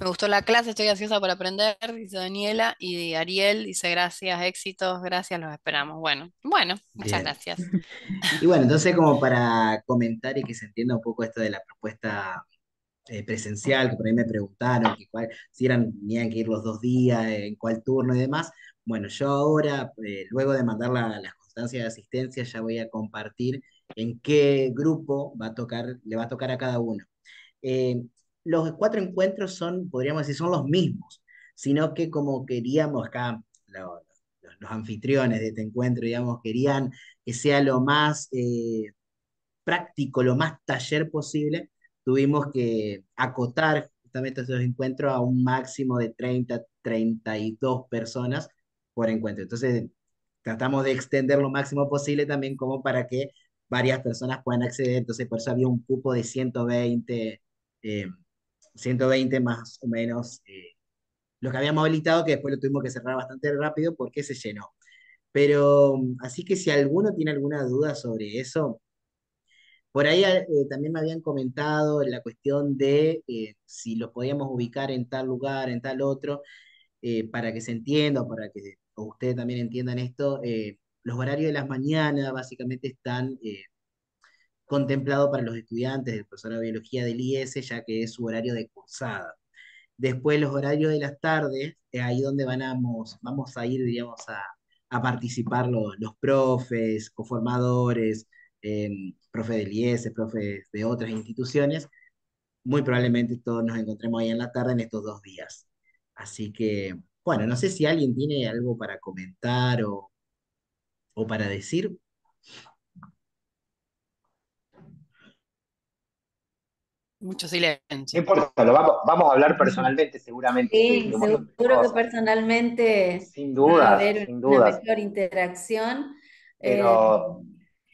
Me gustó la clase, estoy ansiosa por aprender, dice Daniela. Y Ariel dice gracias, éxitos, gracias, los esperamos. Bueno, bueno, muchas Bien. gracias. Y bueno, entonces como para comentar y que se entienda un poco esto de la propuesta presencial, que por ahí me preguntaron si tenían que ir los 2 días, en cuál turno y demás. Bueno, yo ahora, luego de mandar las constancias de asistencia, ya voy a compartir en qué grupo le va a tocar a cada uno. Eh, los 4 encuentros son, podríamos decir, son los mismos, sino que como queríamos acá, los anfitriones de este encuentro, digamos, querían que sea lo más práctico, lo más taller posible, tuvimos que acotar justamente esos encuentros a un máximo de 32 personas por encuentro. Entonces, tratamos de extender lo máximo posible también como para que varias personas puedan acceder. Entonces, por eso había un cupo de 120, eh, 120 más o menos lo que habíamos habilitado, que después lo tuvimos que cerrar bastante rápido porque se llenó. Pero así que si alguno tiene alguna duda sobre eso, por ahí también me habían comentado la cuestión de si los podíamos ubicar en tal lugar, en tal otro, para que se entienda, para que ustedes también entiendan esto. Los horarios de las mañanas básicamente están contemplados para los estudiantes del profesor de biología del IS, ya que es su horario de cursada. Después los horarios de las tardes, ahí donde vamos a ir, diríamos, a participar los profes, coformadores, profes del IES, profes de otras instituciones. Muy probablemente todos nos encontremos ahí en la tarde en estos 2 días. Así que, bueno, no sé si alguien tiene algo para comentar o para decir. Mucho No silencio. importa, vamos a hablar personalmente seguramente Sí, de un montón de seguro que cosas, personalmente va a haber sin una dudas, mejor interacción. Eh, pero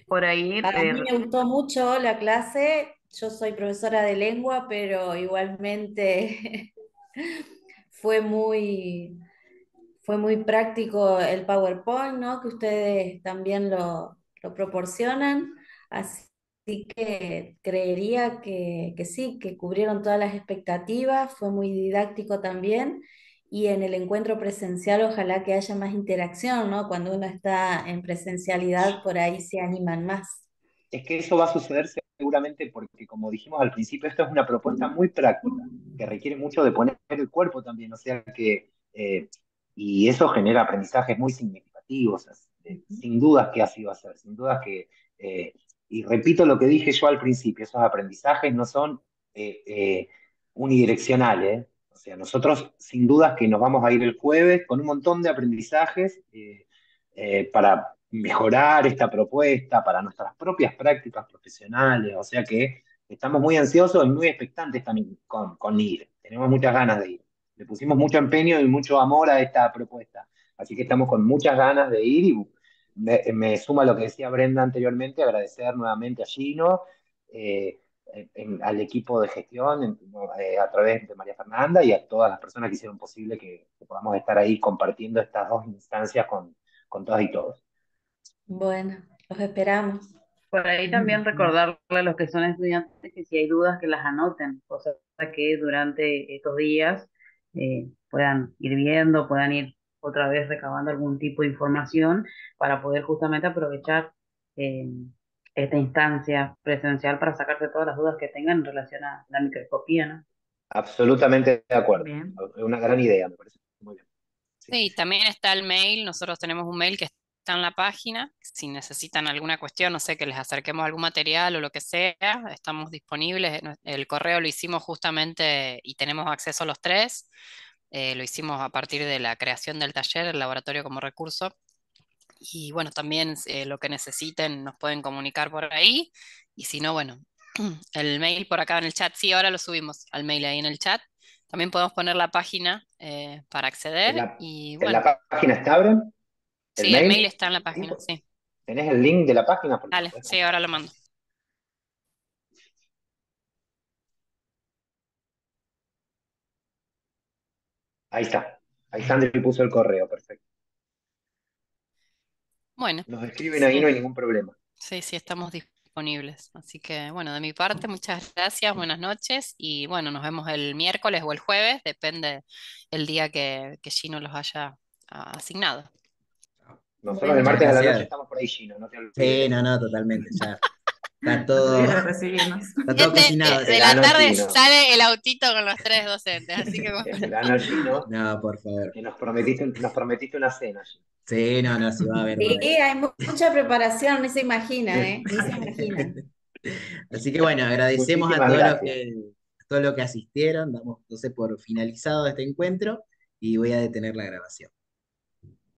Por ahí, Para mí me gustó mucho la clase. Yo soy profesora de lengua, pero igualmente fue muy, fue muy práctico el PowerPoint, ¿no? Que ustedes también lo proporcionan. Así que creería que sí, que cubrieron todas las expectativas. Fue muy didáctico también. Y en el encuentro presencial, ojalá que haya más interacción, ¿no? Cuando uno está en presencialidad, por ahí se animan más. es que eso va a suceder seguramente porque, como dijimos al principio, esto es una propuesta muy práctica, que requiere mucho de poner el cuerpo también, o sea que, y eso genera aprendizajes muy significativos, sin dudas que así va a ser, sin dudas que, eh, y repito lo que dije yo al principio, esos aprendizajes no son unidireccionales, o sea, nosotros sin dudas que nos vamos a ir el jueves con un montón de aprendizajes para mejorar esta propuesta, para nuestras propias prácticas profesionales, o sea que estamos muy ansiosos y muy expectantes también con ir, tenemos muchas ganas de ir. Le pusimos mucho empeño y mucho amor a esta propuesta, así que estamos con muchas ganas de ir y me suma lo que decía Brenda anteriormente, agradecer nuevamente a Gino, eh, al equipo de gestión a través de María Fernanda y a todas las personas que hicieron posible que podamos estar ahí compartiendo estas dos instancias con todas y todos. Bueno, los esperamos. Por ahí también recordarle a los que son estudiantes que si hay dudas que las anoten, cosa que durante estos días puedan ir viendo, puedan ir otra vez recabando algún tipo de información para poder justamente aprovechar eh, esta instancia presencial para sacarse todas las dudas que tengan en relación a la microscopía, ¿no? Absolutamente de acuerdo, Bien. es una gran idea, me parece muy bien. Sí, sí, Sí, sí. también está el mail, nosotros tenemos un mail que está en la página, si necesitan alguna cuestión, no sé, que les acerquemos algún material o lo que sea, estamos disponibles, el correo lo hicimos justamente y tenemos acceso a los tres, lo hicimos a partir de la creación del taller, el laboratorio como recurso, y bueno, también lo que necesiten nos pueden comunicar por ahí, y si no, bueno, el mail por acá en el chat, sí, ahora lo subimos al mail ahí en el chat. También podemos poner la página para ¿En acceder la, y en bueno, la página está, Abren? ¿El sí, el mail mail? está en la ¿Sí? página, sí. ¿Tenés el link de la página? Porque lo Dale, podés sí, ahora lo compartir. mando. Ahí está. Ahí Sandri puso el correo, perfecto. Bueno, Nos escriben ahí, no sí, hay ningún problema. sí, sí, estamos disponibles. Así que bueno, de mi parte, muchas gracias, buenas noches y bueno, nos vemos el miércoles o el jueves, depende el día que Gino los haya asignado. Nosotros Bueno, el Muchas martes a la noche gracias. estamos por ahí, Gino, no te Sí, olvides. no, no, totalmente, ya está No te todo, olvides de recibirnos. está todo 7 cocinado. de El la ano tarde Gino. sale el autito con los tres docentes, así que bueno. El ano Gino, No, por favor. que nos prometiste una cena, Gino. Sí, no, no, sí va a haber, va a sí, haber. hay mucha preparación, ni se imagina, ¿eh? Ni se imagina. Así que bueno, agradecemos Muchísimas gracias. a todos los que asistieron, damos entonces por finalizado este encuentro y voy a detener la grabación.